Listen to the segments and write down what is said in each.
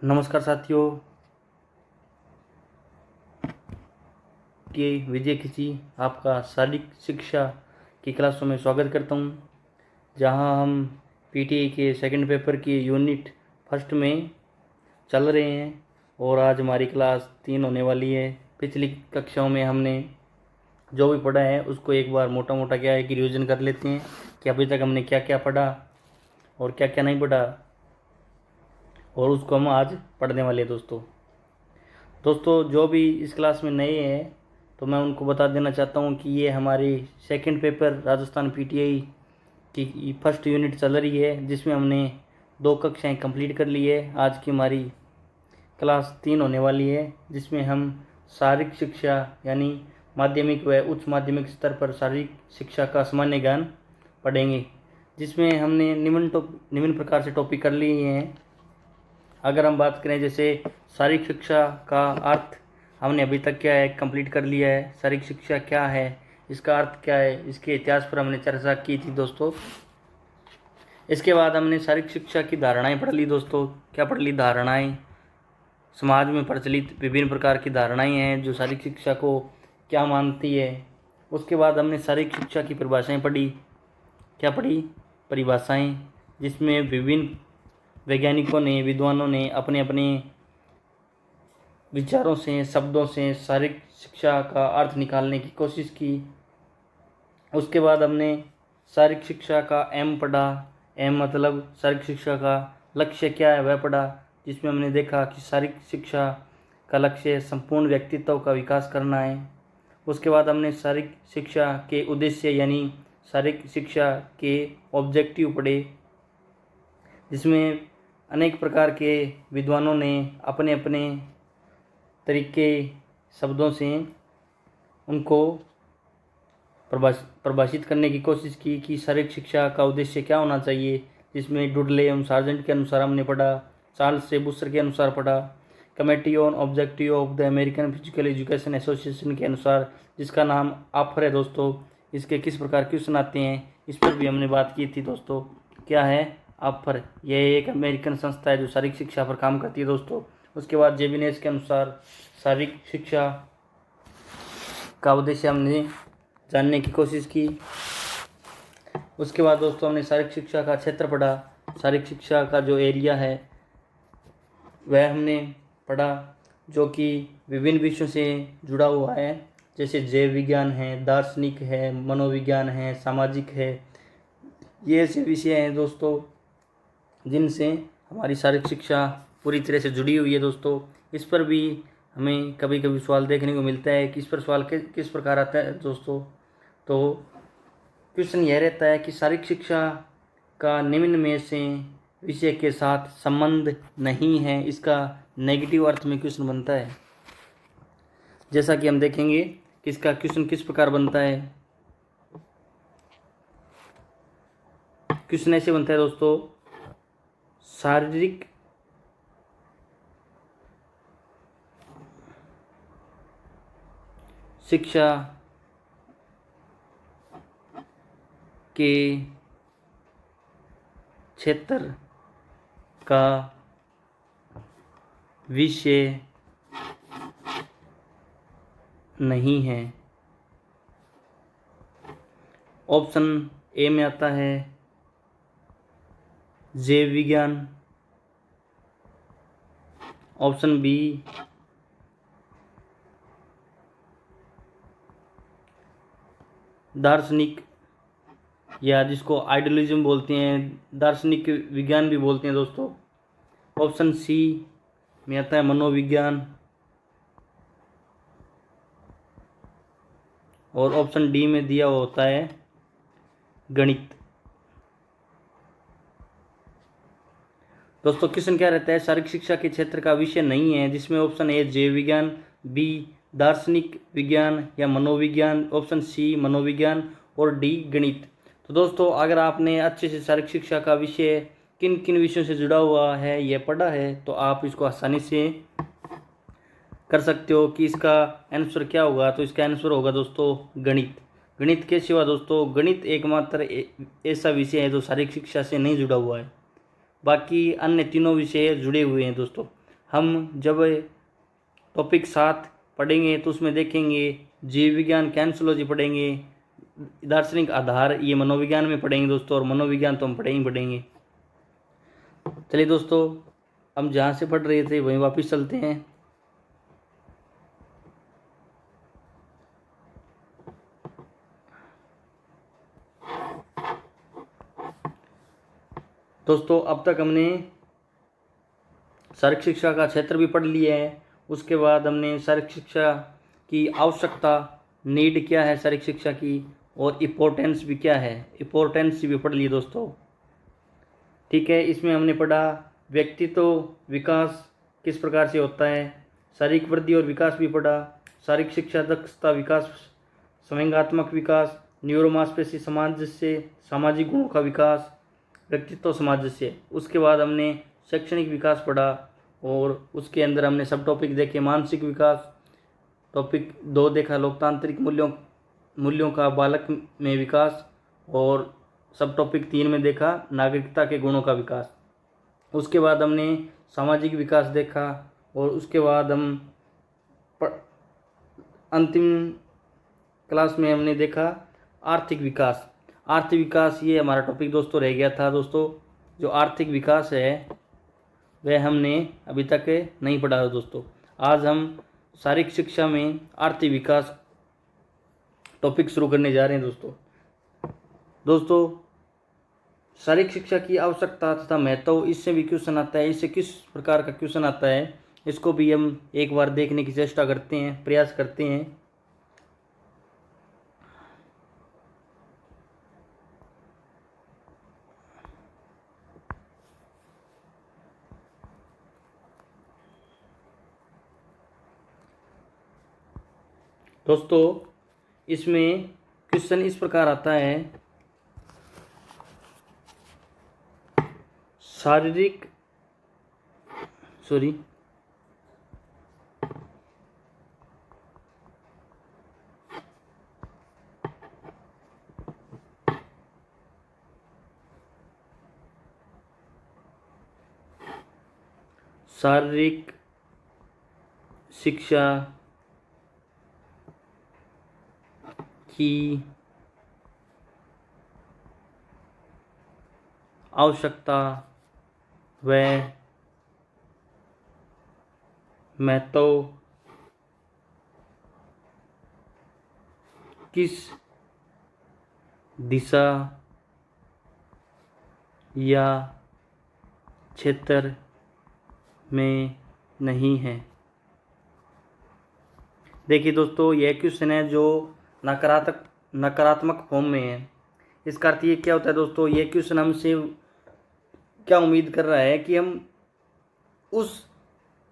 नमस्कार साथियों, ये विजय खिची आपका शारीरिक शिक्षा की क्लासों में स्वागत करता हूँ, जहाँ हम पीटीआई के सेकंड पेपर की यूनिट फर्स्ट में चल रहे हैं और आज हमारी क्लास 3 होने वाली है। पिछली कक्षाओं में हमने जो भी पढ़ा है उसको एक बार मोटा मोटा क्या है कि रिवीजन कर लेते हैं कि अभी तक हमने क्या क्या पढ़ा और क्या क्या नहीं पढ़ा, और उसको हम आज पढ़ने वाले हैं। दोस्तों जो भी इस क्लास में नए हैं तो मैं उनको बता देना चाहता हूँ कि ये हमारी सेकंड पेपर राजस्थान पीटीआई की फर्स्ट यूनिट चल रही है, जिसमें हमने 2 कक्षाएं कंप्लीट कर ली है। आज की हमारी क्लास 3 होने वाली है, जिसमें हम शारीरिक शिक्षा यानी माध्यमिक व उच्च माध्यमिक स्तर पर शारीरिक शिक्षा का सामान्य ज्ञान पढ़ेंगे, जिसमें हमने निम्न प्रकार से टॉपिक कर लिए हैं। अगर हम बात करें जैसे शारीरिक शिक्षा का अर्थ, हमने अभी तक क्या है कंप्लीट कर लिया है। शारीरिक शिक्षा क्या है, इसका अर्थ क्या है, इसके इतिहास पर हमने चर्चा की थी दोस्तों। इसके बाद हमने शारीरिक शिक्षा की धारणाएं पढ़ ली दोस्तों। क्या पढ़ ली? धारणाएं। समाज में प्रचलित विभिन्न प्रकार की धारणाएं हैं जो शारीरिक शिक्षा को क्या मानती है। उसके बाद हमने शारीरिक शिक्षा की परिभाषाएं पढ़ी। क्या पढ़ी? परिभाषाएं, जिसमें विभिन्न वैज्ञानिकों ने, विद्वानों ने अपने अपने विचारों से, शब्दों से शारीरिक शिक्षा का अर्थ निकालने की कोशिश की। उसके बाद हमने शारीरिक शिक्षा का एम पढ़ा। एम मतलब शारीरिक शिक्षा का लक्ष्य क्या है वह पढ़ा, जिसमें हमने देखा कि शारीरिक शिक्षा का लक्ष्य संपूर्ण व्यक्तित्व का विकास करना है। उसके बाद हमने शारीरिक शिक्षा के उद्देश्य यानी शारीरिक शिक्षा के ऑब्जेक्टिव पढ़े, जिसमें अनेक प्रकार के विद्वानों ने अपने अपने तरीके शब्दों से उनको परिभाषित करने की कोशिश की कि शारीरिक शिक्षा का उद्देश्य क्या होना चाहिए। जिसमें डुडले एवं सार्जेंट के अनुसार हमने पढ़ा, चार्ल्स से बुस्टर के अनुसार पढ़ा, committee on objective of the American physical education association के अनुसार, जिसका नाम आफर है दोस्तों। इसके किस प्रकार क्वेश्चन आते हैं इस पर भी हमने बात की थी दोस्तों। क्या है आफर? यह एक अमेरिकन संस्था है जो शारीरिक शिक्षा पर काम करती है दोस्तों। उसके बाद जेबिनेस के अनुसार शारीरिक शिक्षा का उद्देश्य हमने जानने की कोशिश की। उसके बाद दोस्तों हमने शारीरिक शिक्षा का क्षेत्र पढ़ा। शारीरिक शिक्षा का जो एरिया है वह हमने पढ़ा, जो कि विभिन्न विषयों से जुड़ा हुआ है, जैसे जैव विज्ञान है, दार्शनिक है, मनोविज्ञान है, सामाजिक है। ये ऐसे विषय हैं दोस्तों जिनसे हमारी शारीरिक शिक्षा पूरी तरह से जुड़ी हुई है दोस्तों। इस पर भी हमें कभी कभी सवाल देखने को मिलता है कि इस पर सवाल किस प्रकार आता है दोस्तों। तो क्वेश्चन यह रहता है कि शारीरिक शिक्षा का निम्न में से विषय के साथ संबंध नहीं है, इसका नेगेटिव अर्थ में क्वेश्चन बनता है। जैसा कि हम देखेंगे कि इसका क्वेश्चन किस प्रकार बनता है। क्वेश्चन ऐसे बनता है दोस्तों, शारीरिक शिक्षा के क्षेत्र का विषय नहीं है। ऑप्शन ए में आता है जैव विज्ञान, ऑप्शन बी दार्शनिक या जिसको आइडियलिज्म बोलते हैं, दार्शनिक विज्ञान भी बोलते हैं दोस्तों। ऑप्शन सी में आता है मनोविज्ञान, और ऑप्शन डी में दिया हुआ होता है गणित। दोस्तों क्वेश्चन क्या रहता है? शारीरिक शिक्षा के क्षेत्र का विषय नहीं है, जिसमें ऑप्शन ए जैव विज्ञान, बी दार्शनिक विज्ञान या मनोविज्ञान, ऑप्शन सी मनोविज्ञान और डी गणित। तो दोस्तों अगर आपने अच्छे से शारीरिक शिक्षा का विषय किन किन विषयों से जुड़ा हुआ है यह पढ़ा है, तो आप इसको आसानी से कर सकते हो कि इसका आंसर क्या होगा। तो इसका आंसर होगा दोस्तों गणित। गणित के सिवा दोस्तों गणित एकमात्र ऐसा विषय है जो शारीरिक शिक्षा से नहीं जुड़ा हुआ है, बाकी अन्य तीनों विषय जुड़े हुए हैं दोस्तों। हम जब टॉपिक 7 पढ़ेंगे तो उसमें देखेंगे जीव विज्ञान कैंसोलॉजी पढ़ेंगे, दार्शनिक आधार ये मनोविज्ञान में पढ़ेंगे दोस्तों, और मनोविज्ञान तो हम पढ़ेंगे। चलिए दोस्तों, हम जहाँ से पढ़ रहे थे वहीं वापस चलते हैं। दोस्तों, अब तक हमने शारीरिक शिक्षा का क्षेत्र भी पढ़ लिया है। उसके बाद हमने शारीरिक शिक्षा की आवश्यकता, नीड क्या है शारीरिक शिक्षा की, और इम्पोर्टेंस भी क्या है, इम्पोर्टेंस भी पढ़ लिए दोस्तों। ठीक है, इसमें हमने पढ़ा व्यक्तित्व विकास किस प्रकार से होता है, शारीरिक वृद्धि और विकास भी पढ़ा, शारीरिक शिक्षा दक्षता विकास, संवेगात्मक विकास, न्यूरोमांसपेशी सामंजस्य, सामाजिक गुणों का विकास, व्यक्तित्व सामंजस्य। उसके बाद हमने शैक्षणिक विकास पढ़ा और उसके अंदर हमने सब टॉपिक देखे। मानसिक विकास टॉपिक 2 देखा, लोकतांत्रिक मूल्यों का बालक में विकास, और सब टॉपिक 3 में देखा नागरिकता के गुणों का विकास। उसके बाद हमने सामाजिक विकास देखा, और उसके बाद हम अंतिम क्लास में हमने देखा आर्थिक विकास। आर्थिक विकास ये हमारा टॉपिक दोस्तों रह गया था। दोस्तों, जो आर्थिक विकास है वह हमने अभी तक नहीं पढ़ा है दोस्तों। आज हम शारीरिक शिक्षा में आर्थिक विकास टॉपिक शुरू करने जा रहे हैं दोस्तों, शारीरिक शिक्षा की आवश्यकता तथा महत्व, इससे भी क्वेश्चन आता है। इससे किस प्रकार का क्वेश्चन आता है, इसको भी हम एक बार देखने की चेष्टा करते हैं, प्रयास करते हैं। दोस्तों, इसमें क्वेश्चन इस प्रकार आता है, शारीरिक शिक्षा की आवश्यकता व महत्व किस दिशा या क्षेत्र में नहीं है। देखिए दोस्तों, यह क्वेश्चन है जो नकारात्मक फॉर्म में है। इसका अर्थ ये क्या होता है दोस्तों, ये क्वेश्चन हमसे क्या उम्मीद कर रहा है कि हम उस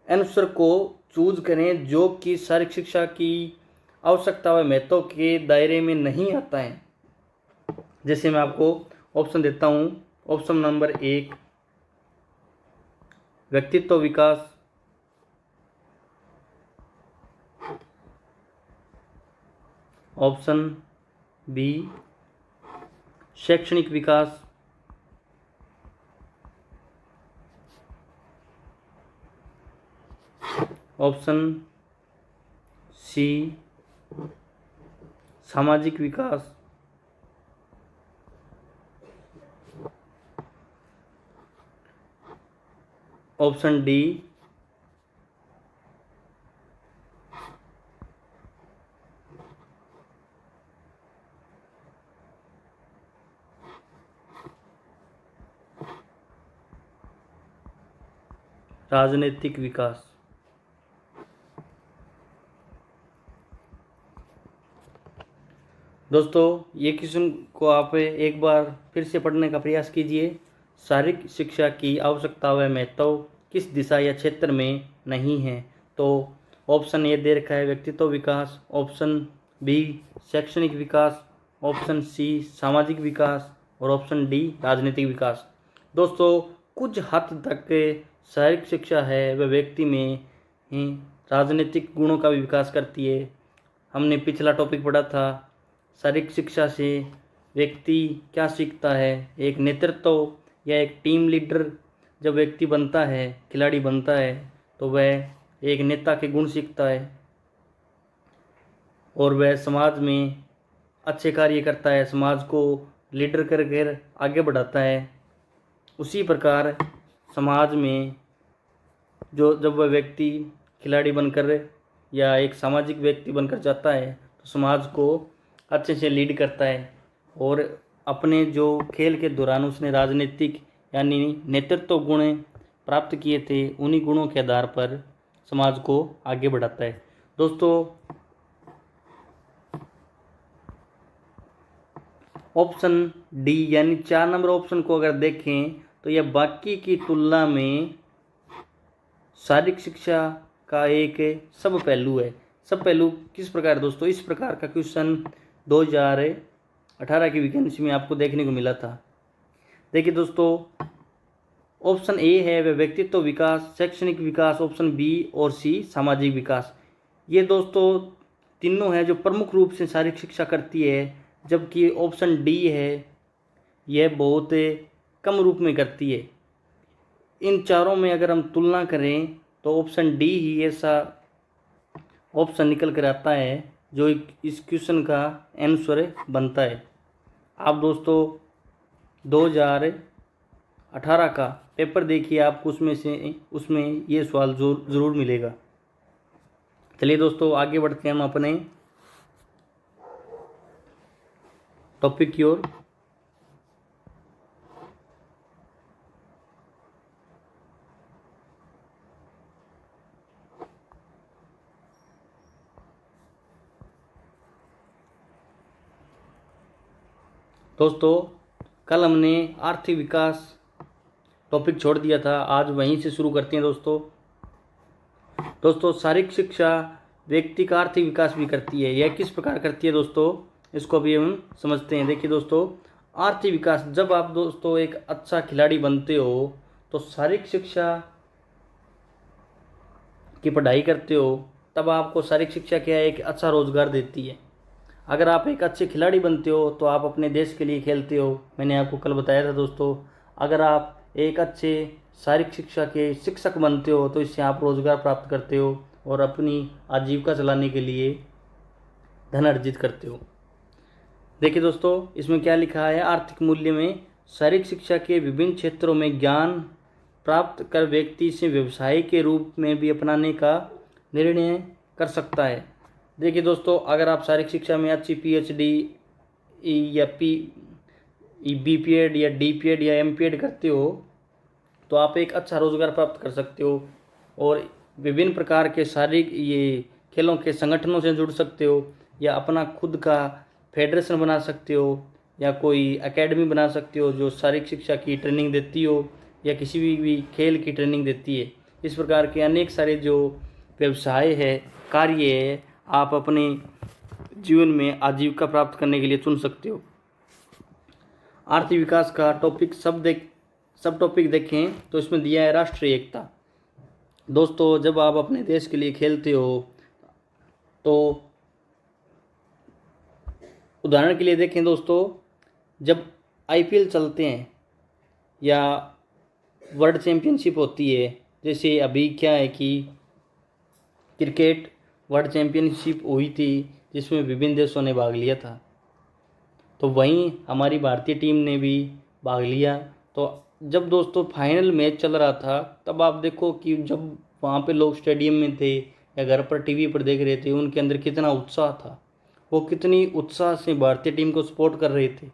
आंसर को चूज करें जो कि शारीरिक शिक्षा की आवश्यकता व महत्व के दायरे में नहीं आता है। जैसे मैं आपको ऑप्शन देता हूँ। ऑप्शन नंबर 1 व्यक्तित्व विकास, ऑप्शन बी शैक्षणिक विकास, ऑप्शन सी सामाजिक विकास, ऑप्शन डी राजनीतिक विकास। दोस्तों, ये क्वेश्चन को आप एक बार फिर से पढ़ने का प्रयास कीजिए। शारीरिक शिक्षा की आवश्यकता व महत्व किस दिशा या क्षेत्र में नहीं है। तो ऑप्शन ए दे रखा है व्यक्तित्व विकास, ऑप्शन बी शैक्षणिक विकास, ऑप्शन सी सामाजिक विकास, और ऑप्शन डी राजनीतिक विकास। दोस्तों, कुछ हद तक शारीरिक शिक्षा है वह व्यक्ति में राजनीतिक गुणों का भी विकास करती है। हमने पिछला टॉपिक पढ़ा था, शारीरिक शिक्षा से व्यक्ति क्या सीखता है, एक नेतृत्व या एक टीम लीडर जब व्यक्ति बनता है, खिलाड़ी बनता है, तो वह एक नेता के गुण सीखता है और वह समाज में अच्छे कार्य करता है, समाज को लीडर कर आगे बढ़ाता है। उसी प्रकार समाज में जब वह व्यक्ति खिलाड़ी बनकर या एक सामाजिक व्यक्ति बनकर जाता है तो समाज को अच्छे से लीड करता है और अपने जो खेल के दौरान उसने राजनीतिक यानी नेतृत्व गुण प्राप्त किए थे, उन्हीं गुणों के आधार पर समाज को आगे बढ़ाता है। दोस्तों, ऑप्शन डी यानी 4 नंबर ऑप्शन को अगर देखें तो यह बाकी की तुलना में शारीरिक शिक्षा का एक सब पहलू है। सब पहलू किस प्रकार दोस्तों? इस प्रकार का क्वेश्चन 2018 की वैकेंसी में आपको देखने को मिला था। देखिए दोस्तों, ऑप्शन ए है वह व्यक्तित्व विकास, शैक्षणिक विकास, ऑप्शन बी और सी सामाजिक विकास। ये दोस्तों तीनों है जो प्रमुख रूप से शारीरिक शिक्षा करती है, जबकि ऑप्शन डी है यह बहुत कम रूप में करती है। इन चारों में अगर हम तुलना करें तो ऑप्शन डी ही ऐसा ऑप्शन निकल कर आता है जो इस क्वेश्चन का आंसर बनता है। आप दोस्तों 2018 का पेपर देखिए, आपको उसमें ये सवाल ज़रूर मिलेगा। चलिए दोस्तों, आगे बढ़ते हैं हम अपने टॉपिक की ओर। दोस्तों, कल हमने आर्थिक विकास टॉपिक छोड़ दिया था, आज वहीं से शुरू करते हैं। दोस्तों शारीरिक शिक्षा व्यक्ति का आर्थिक विकास भी करती है। यह किस प्रकार करती है दोस्तों, इसको भी हम समझते हैं। देखिए दोस्तों, आर्थिक विकास, जब आप दोस्तों एक अच्छा खिलाड़ी बनते हो तो शारीरिक शिक्षा की पढ़ाई करते हो, तब आपको शारीरिक शिक्षा क्या है, एक अच्छा रोजगार देती है। अगर आप एक अच्छे खिलाड़ी बनते हो तो आप अपने देश के लिए खेलते हो। मैंने आपको कल बताया था दोस्तों, अगर आप एक अच्छे शारीरिक शिक्षा के शिक्षक बनते हो तो इससे आप रोजगार प्राप्त करते हो और अपनी आजीविका चलाने के लिए धन अर्जित करते हो। देखिए दोस्तों, इसमें क्या लिखा है, आर्थिक मूल्य में शारीरिक शिक्षा के विभिन्न क्षेत्रों में ज्ञान प्राप्त कर व्यक्ति इसे व्यवसाय के रूप में भी अपनाने का निर्णय कर सकता है। देखिए दोस्तों, अगर आप शारीरिक शिक्षा में अच्छी PhD या BPEd या DPEd या MPEd करते हो तो आप एक अच्छा रोजगार प्राप्त कर सकते हो और विभिन्न प्रकार के शारीरिक ये खेलों के संगठनों से जुड़ सकते हो, या अपना खुद का फेडरेशन बना सकते हो, या कोई एकेडमी बना सकते हो जो शारीरिक शिक्षा की ट्रेनिंग देती हो या किसी भी खेल की ट्रेनिंग देती है। इस प्रकार के अनेक सारे जो व्यवसाय है, कार्य है, आप अपने जीवन में आजीविका प्राप्त करने के लिए चुन सकते हो। आर्थिक विकास का टॉपिक सब टॉपिक देखें तो इसमें दिया है राष्ट्रीय एकता। दोस्तों, जब आप अपने देश के लिए खेलते हो तो उदाहरण के लिए देखें दोस्तों, जब IPL चलते हैं या वर्ल्ड चैम्पियनशिप होती है, जैसे अभी क्या है कि क्रिकेट वर्ल्ड चैम्पियनशिप हुई थी जिसमें विभिन्न देशों ने भाग लिया था, तो वहीं हमारी भारतीय टीम ने भी भाग लिया। तो जब दोस्तों फाइनल मैच चल रहा था, तब आप देखो कि जब वहाँ पे लोग स्टेडियम में थे या घर पर टीवी पर देख रहे थे, उनके अंदर कितना उत्साह था, वो कितनी उत्साह से भारतीय टीम को सपोर्ट कर रहे थे।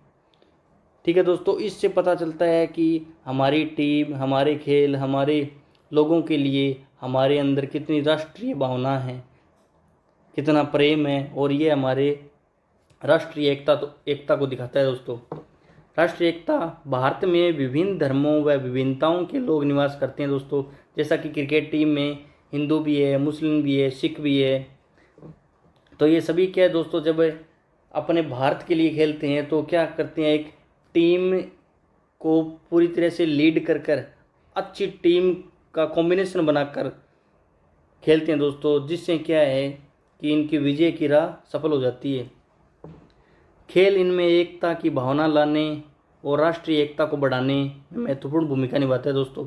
ठीक है दोस्तों, इससे पता चलता है कि हमारी टीम, हमारे खेल, हमारे लोगों के लिए हमारे अंदर कितनी राष्ट्रीय भावना है, कितना प्रेम है, और ये हमारे राष्ट्रीय एकता को दिखाता है। दोस्तों, राष्ट्रीय एकता, भारत में विभिन्न धर्मों व विभिन्नताओं के लोग निवास करते हैं दोस्तों। जैसा कि क्रिकेट टीम में हिंदू भी है, मुस्लिम भी है, सिख भी है, तो ये सभी क्या है दोस्तों, जब अपने भारत के लिए खेलते हैं तो क्या करते हैं, एक टीम को पूरी तरह से लीड कर अच्छी टीम का कॉम्बिनेशन बनाकर खेलते हैं दोस्तों, जिससे क्या है कि इनकी विजय की राह सफल हो जाती है। खेल इनमें एकता की भावना लाने और राष्ट्रीय एकता को बढ़ाने में महत्वपूर्ण भूमिका निभाता है दोस्तों।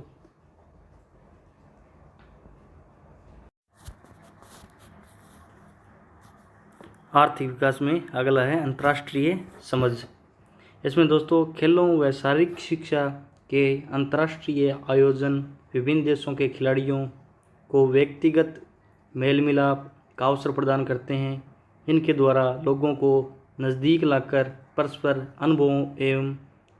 आर्थिक विकास में अगला है अंतर्राष्ट्रीय समझ। इसमें दोस्तों खेलों व शारीरिक शिक्षा के अंतर्राष्ट्रीय आयोजन विभिन्न देशों के खिलाड़ियों को व्यक्तिगत मेल मिलाप का अवसर प्रदान करते हैं। इनके द्वारा लोगों को नज़दीक लाकर परस्पर अनुभवों एवं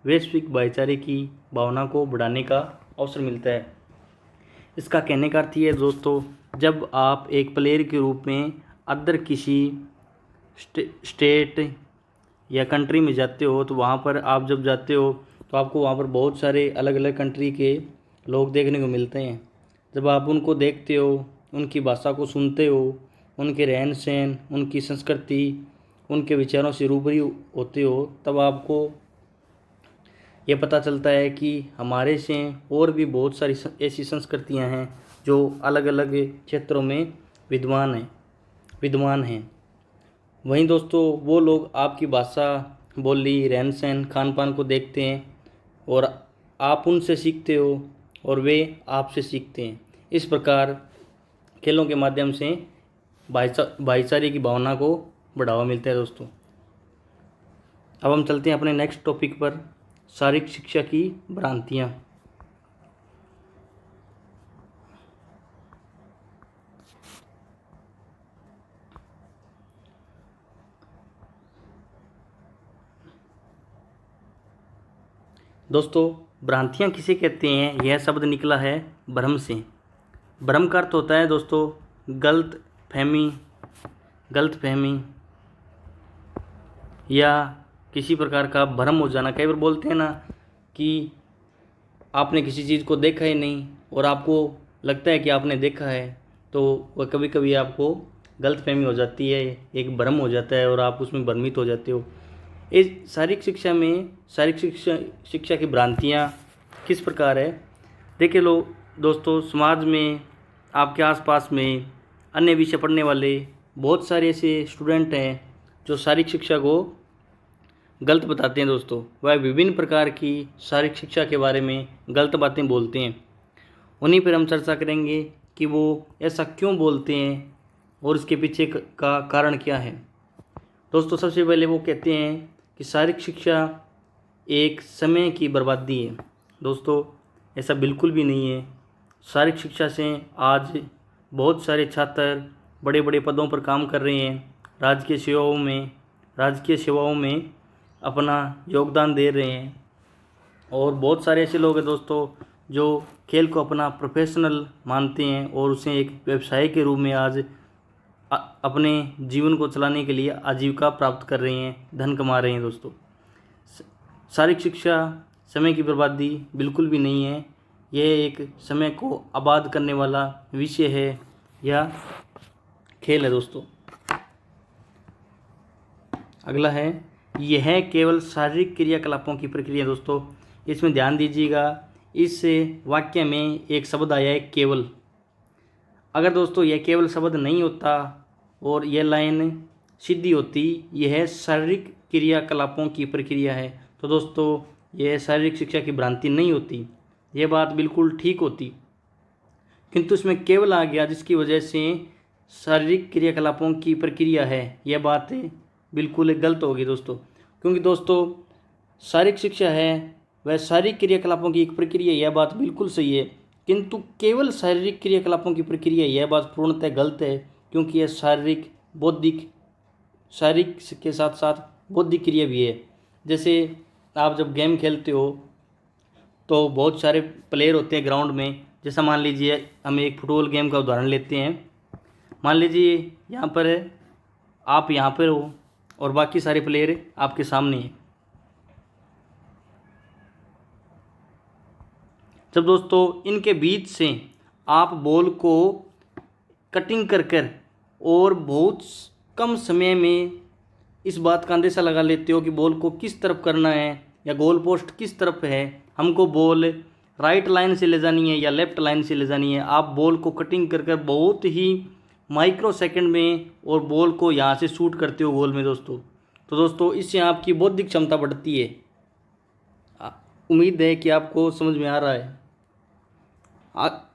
वैश्विक भाईचारे की भावना को बढ़ाने का अवसर मिलता है। इसका कहने का अर्थ ये है दोस्तों, जब आप एक प्लेयर के रूप में अदर किसी स्टेट या कंट्री में जाते हो तो वहाँ पर आप जब जाते हो तो आपको वहाँ पर बहुत सारे अलग अलग कंट्री के लोग देखने को मिलते हैं। जब आप उनको देखते हो, उनकी भाषा को सुनते हो, उनके रहन सहन, उनकी संस्कृति, उनके विचारों से रूबरू होते हो, तब आपको ये पता चलता है कि हमारे से और भी बहुत सारी ऐसी संस्कृतियां हैं जो अलग अलग क्षेत्रों में विद्वान हैं। वहीं दोस्तों वो लोग आपकी भाषा, बोली, रहन सहन, खान पान को देखते हैं और आप उनसे सीखते हो और वे आपसे सीखते हैं। इस प्रकार खेलों के माध्यम से भाईचारे की भावना को बढ़ावा मिलता है दोस्तों। अब हम चलते हैं अपने नेक्स्ट टॉपिक पर, शारीरिक शिक्षा की भ्रांतियाँ। दोस्तों भ्रांतियाँ किसे कहते हैं, यह शब्द निकला है भ्रम से। भ्रम का अर्थ होता है दोस्तों गलत फहमी या किसी प्रकार का भ्रम हो जाना। कई बार बोलते हैं ना कि आपने किसी चीज़ को देखा ही नहीं और आपको लगता है कि आपने देखा है, तो वह कभी कभी आपको गलतफहमी हो जाती है, एक भ्रम हो जाता है और आप उसमें भ्रमित हो जाते हो। इस शारीरिक शिक्षा में शारीरिक शिक्षा की भ्रांतियाँ किस प्रकार है, देखिए दोस्तों, समाज में आपके आसपास में अन्य विषय पढ़ने वाले बहुत सारे ऐसे स्टूडेंट हैं जो शारीरिक शिक्षा को गलत बताते हैं दोस्तों। वह विभिन्न प्रकार की शारीरिक शिक्षा के बारे में गलत बातें बोलते हैं। उन्हीं पर हम चर्चा करेंगे कि वो ऐसा क्यों बोलते हैं और इसके पीछे का कारण क्या है। दोस्तों सबसे पहले वो कहते हैं कि शारीरिक शिक्षा एक समय की बर्बादी है। दोस्तों ऐसा बिल्कुल भी नहीं है। शारीरिक शिक्षा से आज बहुत सारे छात्र बड़े बड़े पदों पर काम कर रहे हैं, राजकीय सेवाओं में अपना योगदान दे रहे हैं। और बहुत सारे ऐसे लोग हैं दोस्तों जो खेल को अपना प्रोफेशनल मानते हैं और उसे एक व्यवसाय के रूप में आज अपने जीवन को चलाने के लिए आजीविका प्राप्त कर रहे हैं, धन कमा रहे हैं। दोस्तों शारीरिक शिक्षा समय की बर्बादी बिल्कुल भी नहीं है। यह एक समय को आबाद करने वाला विषय है या खेल है दोस्तों। अगला है, यह केवल शारीरिक क्रियाकलापों की प्रक्रिया। दोस्तों इसमें ध्यान दीजिएगा, इस वाक्य में एक शब्द आया है केवल। अगर दोस्तों यह केवल शब्द नहीं होता और यह लाइन सीधी होती, यह शारीरिक क्रियाकलापों की प्रक्रिया है, तो दोस्तों यह शारीरिक शिक्षा की भ्रांति नहीं होती, यह बात बिल्कुल ठीक होती। किंतु इसमें केवल आ गया जिसकी वजह से शारीरिक क्रियाकलापों की प्रक्रिया है, यह बात बिल्कुल गलत होगी दोस्तों। क्योंकि दोस्तों शारीरिक शिक्षा है वह शारीरिक क्रियाकलापों की एक प्रक्रिया, यह बात बिल्कुल सही है। किंतु केवल शारीरिक क्रियाकलापों की प्रक्रिया, यह बात पूर्णतः गलत है, क्योंकि यह शारीरिक के साथ साथ बौद्धिक क्रिया भी है। जैसे आप जब गेम खेलते हो तो बहुत सारे प्लेयर होते हैं ग्राउंड में। जैसा मान लीजिए हम एक फुटबॉल गेम का उदाहरण लेते हैं। मान लीजिए यहाँ पर आप यहाँ पर हो और बाकी सारे प्लेयर आपके सामने हैं। जब दोस्तों इनके बीच से आप बॉल को कटिंग कर और बहुत कम समय में इस बात का अंदेशा लगा लेते हो कि बॉल को किस तरफ करना है या गोल पोस्ट किस तरफ है, हमको बॉल राइट लाइन से ले जानी है या लेफ़्ट लाइन से ले जानी है। आप बॉल को कटिंग कर बहुत ही माइक्रो सेकंड में और बॉल को यहाँ से शूट करते हो गोल में दोस्तों। तो दोस्तों इससे आपकी बौद्धिक क्षमता बढ़ती है। उम्मीद है कि आपको समझ में आ रहा है।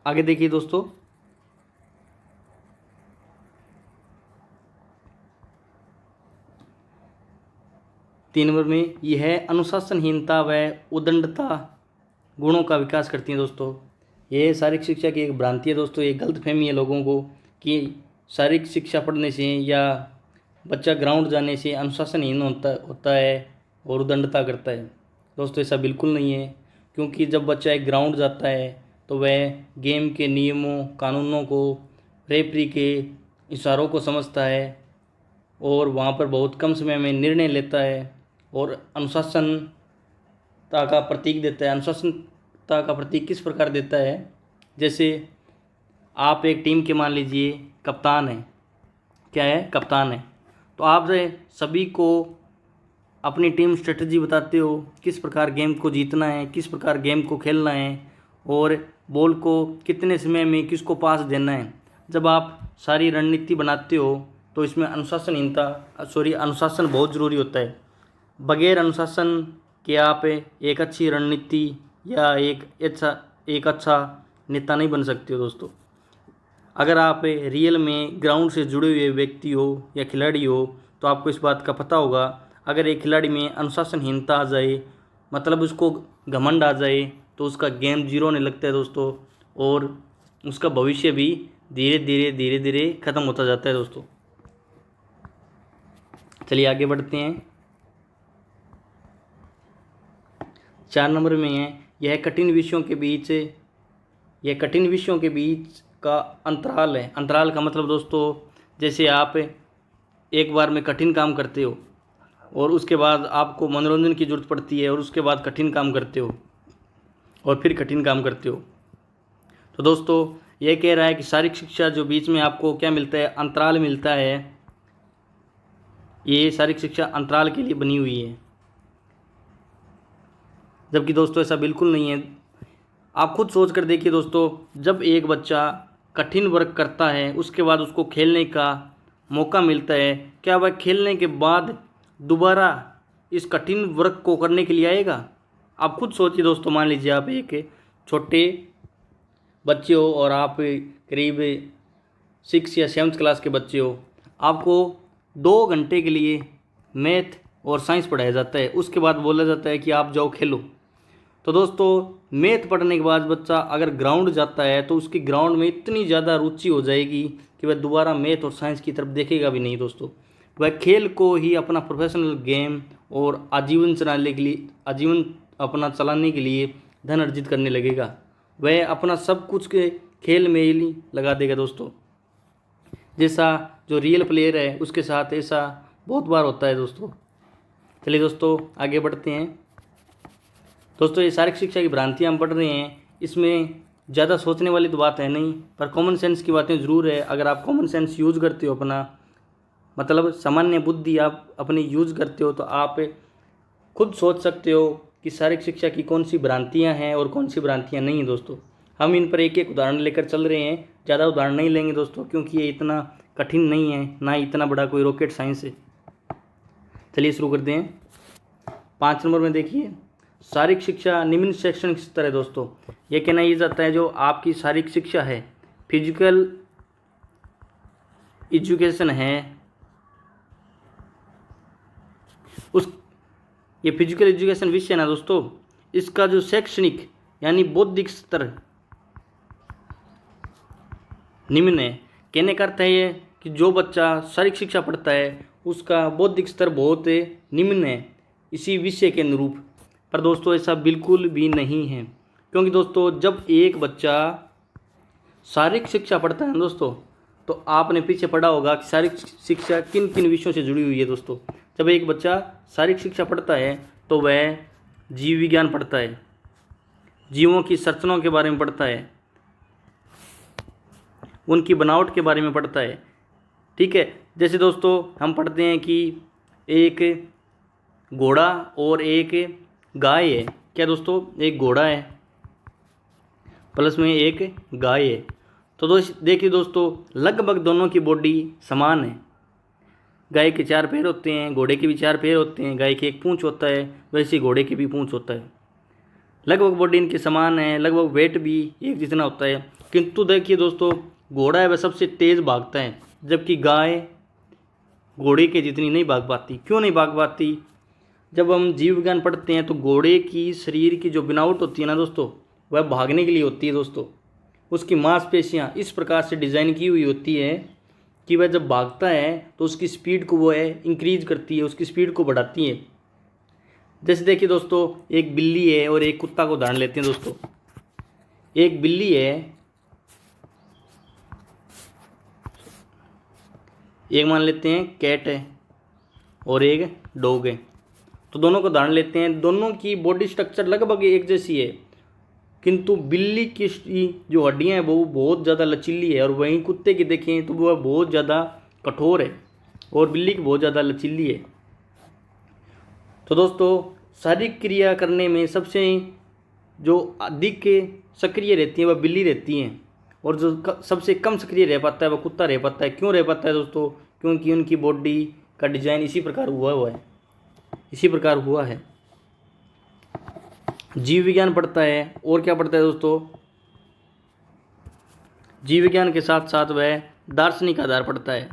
आगे देखिए दोस्तों, 3 नंबर में यह अनुशासनहीनता व उद्दंडता गुणों का विकास करती है दोस्तों। ये शारीरिक शिक्षा की एक भ्रांति है दोस्तों, ये गलतफहमी है लोगों को कि शारीरिक शिक्षा पढ़ने से या बच्चा ग्राउंड जाने से अनुशासनहीन होता है और उद्दंडता करता है। दोस्तों ऐसा बिल्कुल नहीं है, क्योंकि जब बच्चा एक ग्राउंड जाता है तो वह गेम के नियमों कानूनों को, रेफरी के इशारों को समझता है और वहाँ पर बहुत कम समय में निर्णय लेता है और अनुशासनता का प्रतीक देता है। अनुशासनता का प्रतीक किस प्रकार देता है, जैसे आप एक टीम के मान लीजिए कप्तान है, क्या है, कप्तान है, तो आप सभी को अपनी टीम स्ट्रेटजी बताते हो, किस प्रकार गेम को जीतना है, किस प्रकार गेम को खेलना है और बॉल को कितने समय में किसको पास देना है। जब आप सारी रणनीति बनाते हो तो इसमें अनुशासन बहुत ज़रूरी होता है। बगैर अनुशासन के आप एक अच्छी रणनीति या एक अच्छा नेता नहीं बन सकते हो दोस्तों। अगर आप रियल में ग्राउंड से जुड़े हुए व्यक्ति हो या खिलाड़ी हो तो आपको इस बात का पता होगा, अगर एक खिलाड़ी में अनुशासनहीनता आ जाए, मतलब उसको घमंड आ जाए, तो उसका गेम जीरो होने लगता है दोस्तों और उसका भविष्य भी धीरे धीरे ख़त्म होता जाता है दोस्तों। चलिए आगे बढ़ते हैं। 4 नंबर में है यह कठिन विषयों के बीच का अंतराल है। अंतराल का मतलब दोस्तों, जैसे आप एक बार में कठिन काम करते हो और उसके बाद आपको मनोरंजन की ज़रूरत पड़ती है और उसके बाद कठिन काम करते हो और फिर कठिन काम करते हो। तो दोस्तों यह कह रहा है कि शारीरिक शिक्षा जो बीच में आपको क्या मिलता है, अंतराल मिलता है, ये शारीरिक शिक्षा अंतराल के लिए बनी हुई है। जबकि दोस्तों ऐसा बिल्कुल नहीं है। आप खुद सोच कर देखिए दोस्तों, जब एक बच्चा कठिन वर्क करता है उसके बाद उसको खेलने का मौका मिलता है, क्या वह खेलने के बाद दोबारा इस कठिन वर्क को करने के लिए आएगा? आप खुद सोचिए दोस्तों, मान लीजिए आप एक छोटे बच्चे हो और आप करीब 6 या 7th क्लास के बच्चे हो, आपको 2 घंटे के लिए मैथ और साइंस पढ़ाया जाता है, उसके बाद बोला जाता है कि आप जाओ खेलो। तो दोस्तों मैथ पढ़ने के बाद बच्चा अगर ग्राउंड जाता है तो उसकी ग्राउंड में इतनी ज़्यादा रुचि हो जाएगी कि वह दोबारा मैथ और साइंस की तरफ देखेगा भी नहीं दोस्तों। वह खेल को ही अपना प्रोफेशनल गेम और आजीवन चलाने के लिए धन अर्जित करने लगेगा। वह अपना सब कुछ के खेल में ही लगा देगा दोस्तों। जैसा जो रियल प्लेयर है उसके साथ ऐसा बहुत बार होता है दोस्तों। चलिए दोस्तों आगे बढ़ते हैं। दोस्तों ये शारीरिक शिक्षा की भ्रांतियाँ हम पढ़ रहे हैं, इसमें ज़्यादा सोचने वाली तो बात है नहीं, पर कॉमन सेंस की बातें ज़रूर है। अगर आप कॉमन सेंस यूज़ करते हो, अपना मतलब सामान्य बुद्धि आप अपनी यूज़ करते हो, तो आप खुद सोच सकते हो कि शारीरिक शिक्षा की कौन सी भ्रांतियाँ हैं और कौन सी भ्रांतियाँ नहीं हैं दोस्तों। हम इन पर एक एक उदाहरण लेकर चल रहे हैं, ज़्यादा उदाहरण नहीं लेंगे दोस्तों, क्योंकि ये इतना कठिन नहीं है, ना इतना बड़ा कोई रॉकेट साइंस है। चलिए शुरू करते हैं। 5 नंबर में देखिए, शारीरिक शिक्षा निम्न शैक्षणिक स्तर है दोस्तों। ये कहना ये जाता है जो आपकी शारीरिक शिक्षा है, फिजिकल एजुकेशन है, ये फिजिकल एजुकेशन विषय है ना दोस्तों, इसका जो शैक्षणिक यानी बौद्धिक स्तर निम्न है। कहने का अर्थ है ये कि जो बच्चा शारीरिक शिक्षा पढ़ता है उसका बौद्धिक स्तर बहुत निम्न है इसी विषय के अनुरूप। पर दोस्तों ऐसा बिल्कुल भी नहीं है, क्योंकि दोस्तों जब एक बच्चा शारीरिक शिक्षा पढ़ता है दोस्तों, तो आपने पीछे पढ़ा होगा कि शारीरिक शिक्षा किन किन विषयों से जुड़ी हुई है दोस्तों। जब एक बच्चा शारीरिक शिक्षा पढ़ता है तो वह जीव विज्ञान पढ़ता है, जीवों की संरचनाओं के बारे में पढ़ता है, उनकी बनावट के बारे में पढ़ता है। ठीक है, जैसे दोस्तों हम पढ़ते हैं कि एक घोड़ा और एक गाय है। क्या दोस्तों, एक घोड़ा है प्लस में एक गाय है, तो देखिए दोस्तों लगभग दोनों की बॉडी समान है। गाय के 4 पैर होते हैं, घोड़े के भी 4 पैर होते हैं, गाय के एक पूंछ होता है, वैसे ही घोड़े के भी पूंछ होता है। लगभग बॉडी इनके समान है, लगभग वेट भी एक जितना होता है। किंतु देखिए दोस्तों, घोड़ा है वह सबसे तेज़ भागता है, जबकि गाय घोड़े के जितनी नहीं भाग पाती। क्यों नहीं भाग पाती? जब हम जीव विज्ञान पढ़ते हैं तो घोड़े की शरीर की जो बनावट होती है ना दोस्तों, वह भागने के लिए होती है दोस्तों। उसकी मांसपेशियाँ इस प्रकार से डिज़ाइन की हुई होती है कि वह जब भागता है तो उसकी स्पीड को वो है इंक्रीज करती है, उसकी स्पीड को बढ़ाती है। जैसे देखिए दोस्तों, एक बिल्ली है और एक कुत्ता को उदाहरण लेते हैं दोस्तों। एक बिल्ली है, एक मान लेते हैं कैट है और एक डॉग है। तो दोनों को उदाहरण लेते हैं। दोनों की बॉडी स्ट्रक्चर लगभग एक जैसी है, किंतु बिल्ली की जो हड्डियां हैं वो बहुत ज़्यादा लचीली है, और वहीं कुत्ते की देखें तो वह बहुत ज़्यादा कठोर है और बिल्ली की बहुत ज़्यादा लचीली है। तो दोस्तों, शारीरिक क्रिया करने में सबसे जो अधिक सक्रिय रहती है वह बिल्ली रहती हैं, और जो सबसे कम सक्रिय रह पाता है वह कुत्ता रह पाता है। क्यों रह पाता है दोस्तों? क्योंकि उनकी बॉडी का डिज़ाइन इसी प्रकार हुआ है। जीव विज्ञान पढ़ता है और क्या पढ़ता है दोस्तों? जीव विज्ञान के साथ साथ वह दार्शनिक आधार पढ़ता है,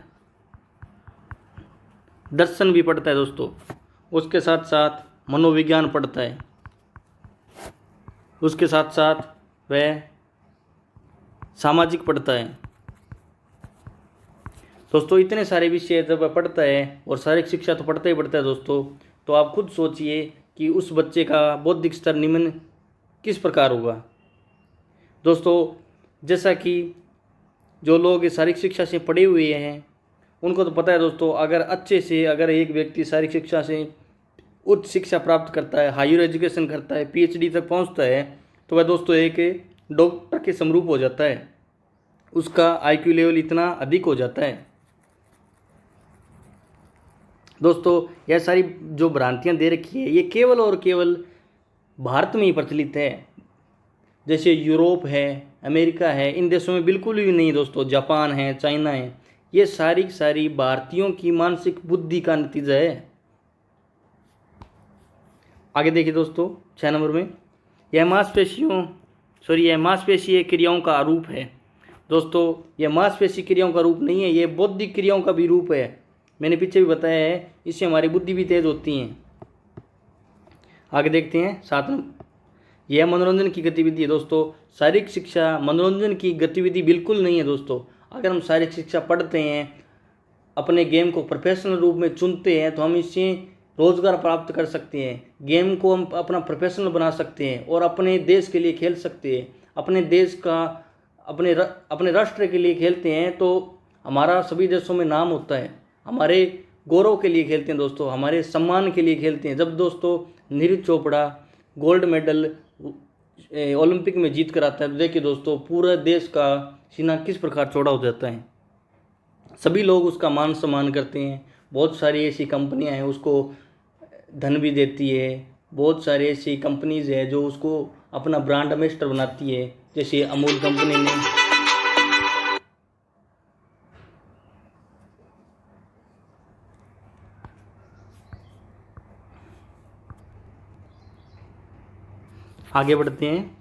दर्शन भी पढ़ता है दोस्तों। उसके साथ साथ मनोविज्ञान पढ़ता है, उसके साथ साथ वह सामाजिक पढ़ता है। दोस्तों, इतने सारे विषय जब वह पढ़ता है, और शारीरिक शिक्षा तो पढ़ता ही पढ़ता है दोस्तों, तो आप खुद सोचिए कि उस बच्चे का बौद्धिक स्तर निम्न किस प्रकार होगा। दोस्तों, जैसा कि जो लोग शारीरिक शिक्षा से पढ़े हुए हैं उनको तो पता है दोस्तों, अगर एक व्यक्ति शारीरिक शिक्षा से उच्च शिक्षा प्राप्त करता है, हायर एजुकेशन करता है, पीएचडी तक पहुंचता है, तो वह दोस्तों एक डॉक्टर के समरूप हो जाता है। उसका आईक्यू लेवल इतना अधिक हो जाता है। दोस्तों, यह सारी जो भ्रांतियां दे रखी है ये केवल और केवल भारत में ही प्रचलित है। जैसे यूरोप है, अमेरिका है, इन देशों में बिल्कुल भी नहीं दोस्तों। जापान है, चाइना है, ये सारी भारतीयों की मानसिक बुद्धि का नतीजा है। आगे देखिए दोस्तों, 6 नंबर में यह मांसपेशीय क्रियाओं का रूप है। दोस्तों, यह मांसपेशी क्रियाओं का रूप नहीं है, ये बौद्धिक क्रियाओं का भी रूप है। मैंने पीछे भी बताया है, इससे हमारी बुद्धि भी तेज होती है। आगे देखते हैं 7 नंबर, यह मनोरंजन की गतिविधि है। दोस्तों, शारीरिक शिक्षा मनोरंजन की गतिविधि बिल्कुल नहीं है दोस्तों। अगर हम शारीरिक शिक्षा पढ़ते हैं, अपने गेम को प्रोफेशनल रूप में चुनते हैं, तो हम इससे रोजगार प्राप्त कर सकते हैं। गेम को हम अपना प्रोफेशनल बना सकते हैं और अपने देश के लिए खेल सकते हैं। अपने देश का अपने राष्ट्र के लिए खेलते हैं तो हमारा सभी देशों में नाम होता है। हमारे गौरव के लिए खेलते हैं दोस्तों, हमारे सम्मान के लिए खेलते हैं। जब दोस्तों Neeraj Chopra gold medal Olympic में जीत कर आता है, तो देखिए दोस्तों पूरा देश का सीना किस प्रकार चौड़ा हो जाता है। सभी लोग उसका मान सम्मान करते हैं। बहुत सारी ऐसी कंपनियां हैं उसको धन भी देती है। बहुत सारी ऐसी कंपनीज है जो उसको अपना ब्रांड एम्बेसडर बनाती है, जैसे अमूल कंपनी ने आगे बढ़ते हैं।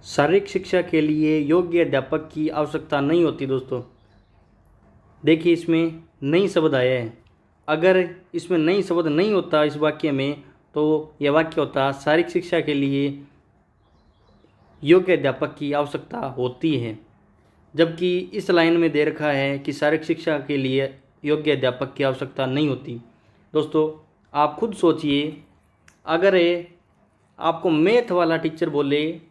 शारीरिक शिक्षा के लिए योग्य अध्यापक की आवश्यकता नहीं होती दोस्तों। देखिए, इसमें नई शब्द आया है। अगर इसमें नई शब्द नहीं होता इस वाक्य में, तो यह वाक्य होता शारीरिक शिक्षा के लिए योग्य अध्यापक की आवश्यकता होती है। जबकि इस लाइन में दे रखा है कि शारीरिक शिक्षा के लिए योग्य अध्यापक की आवश्यकता नहीं होती। दोस्तों, आप खुद सोचिए, अगर आपको मैथ वाला टीचर बोले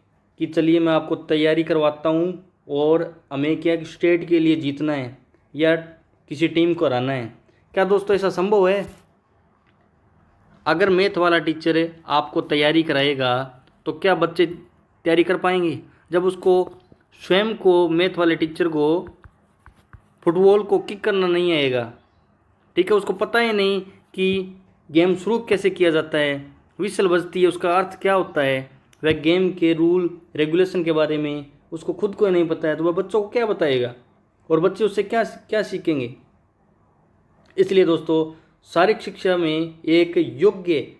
कि चलिए मैं आपको तैयारी करवाता हूँ और हमें क्या स्टेट के लिए जीतना है या किसी टीम को हराना है, क्या दोस्तों ऐसा संभव है? अगर मैथ वाला टीचर आपको तैयारी कराएगा तो क्या बच्चे तैयारी कर पाएंगे? जब उसको स्वयं को, मैथ वाले टीचर को, फुटबॉल को किक करना नहीं आएगा, ठीक है, उसको पता ही नहीं कि गेम शुरू कैसे किया जाता है, विसल बजती है उसका अर्थ क्या होता है, वह गेम के रूल रेगुलेशन के बारे में उसको खुद को नहीं पता है, तो वह बच्चों को क्या बताएगा और बच्चे उससे क्या क्या सीखेंगे? इसलिए दोस्तों, शारीरिक शिक्षा में एक योग्य,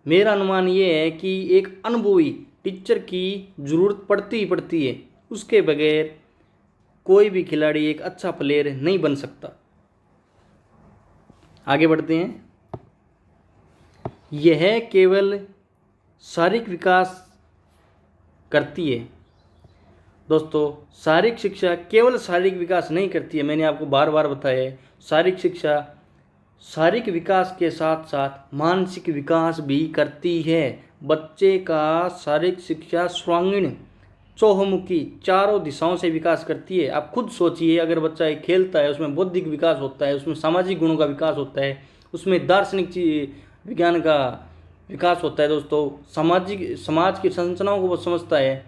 मेरा अनुमान ये है कि एक अनुभवी टीचर की ज़रूरत पड़ती ही पड़ती है। उसके बगैर कोई भी खिलाड़ी एक अच्छा प्लेयर नहीं बन सकता। आगे बढ़ते हैं। यह केवल शारीरिक विकास करती है। दोस्तों, शारीरिक शिक्षा केवल शारीरिक विकास नहीं करती है, मैंने आपको बार बार बताया है। शारीरिक शिक्षा शारीरिक विकास के साथ साथ मानसिक विकास भी करती है। बच्चे का शारीरिक शिक्षा सर्वांगीण चौमुखी चारों दिशाओं से विकास करती है। आप खुद सोचिए, अगर बच्चा एक खेलता है उसमें बौद्धिक विकास होता है, उसमें सामाजिक गुणों का विकास होता है, उसमें दार्शनिक विज्ञान का विकास होता है। दोस्तों, समाज की संरचनाओं को वो समझता है,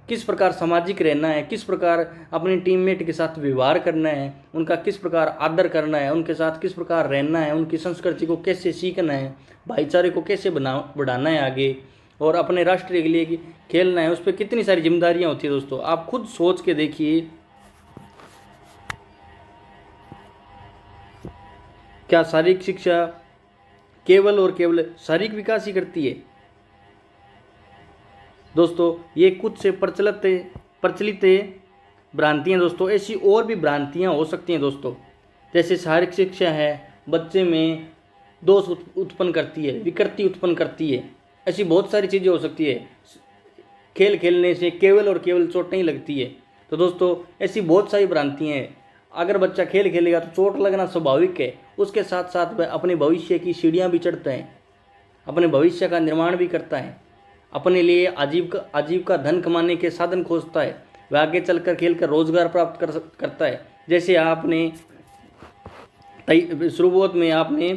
किस प्रकार सामाजिक रहना है, किस प्रकार अपने टीममेट के साथ व्यवहार करना है, उनका किस प्रकार आदर करना है, उनके साथ किस प्रकार रहना है, उनकी संस्कृति को कैसे सीखना है, भाईचारे को कैसे बढ़ाना है आगे, और अपने राष्ट्र के लिए खेलना है। उस पर कितनी सारी जिम्मेदारियां होती है। दोस्तों, आप खुद सोच के देखिए, क्या शारीरिक शिक्षा केवल और केवल शारीरिक विकास ही करती है? दोस्तों, ये कुछ से प्रचलित भ्रांतियाँ। दोस्तों, ऐसी और भी भ्रांतियाँ हो सकती हैं। दोस्तों, जैसे शारीरिक शिक्षा है बच्चे में दोष उत्पन्न करती है, विकृति उत्पन्न करती है, ऐसी बहुत सारी चीज़ें हो सकती है। खेल खेलने से केवल और केवल चोट नहीं लगती है। तो दोस्तों, ऐसी बहुत सारी भ्रांतियाँ हैं। अगर बच्चा खेल खेलेगा तो चोट लगना स्वाभाविक है, उसके साथ साथ वह अपने भविष्य की सीढ़ियाँ भी चढ़ता है, अपने भविष्य का निर्माण भी करता है, अपने लिए आजीविका धन कमाने के साधन खोजता है, वह आगे चलकर खेल कर रोजगार प्राप्त करता है। जैसे आपने शुरुआत में आपने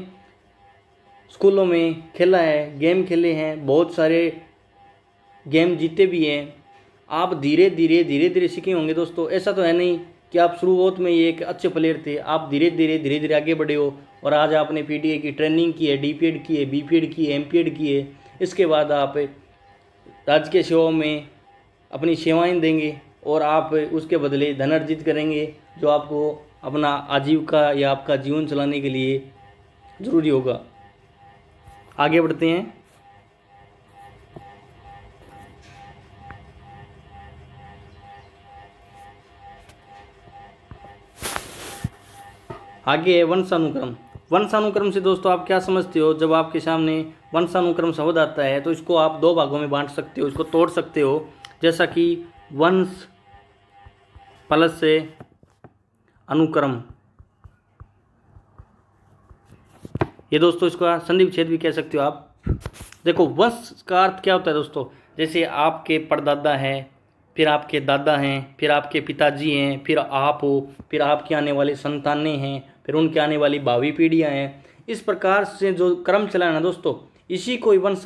स्कूलों में खेला है, गेम खेले हैं, बहुत सारे गेम जीते भी हैं, आप धीरे धीरे सीखे होंगे। दोस्तों, ऐसा तो है नहीं कि आप शुरुआत में ये एक अच्छे प्लेयर थे, आप धीरे धीरे आगे बढ़े हो और आज आपने पीटीए की ट्रेनिंग की है, डीपीएड की है, बीपीएड की है, एमपीएड की है, इसके बाद आप राजकीय सेवाओं में अपनी सेवाएं देंगे और आप उसके बदले धन अर्जित करेंगे, जो आपको अपना आजीविका या आपका जीवन चलाने के लिए ज़रूरी होगा। आगे बढ़ते हैं। आगे है वंशानुक्रम। वंशानुक्रम से दोस्तों आप क्या समझते हो? जब आपके सामने वंशानुक्रम शब्द आता है तो इसको आप दो भागों में बांट सकते हो, इसको तोड़ सकते हो, जैसा कि वंश प्लस से अनुक्रम। ये दोस्तों इसका संधि विच्छेद भी कह सकते हो आप। देखो, वंश का अर्थ क्या होता है दोस्तों? जैसे आपके परदादा हैं, फिर आपके दादा हैं, फिर आपके पिताजी हैं, फिर आप हो, फिर आपके आने वाले संतानें हैं, फिर उनके आने वाली भावी पीढ़ियाँ हैं। इस प्रकार से जो क्रम चला है ना दोस्तों, इसी को वंश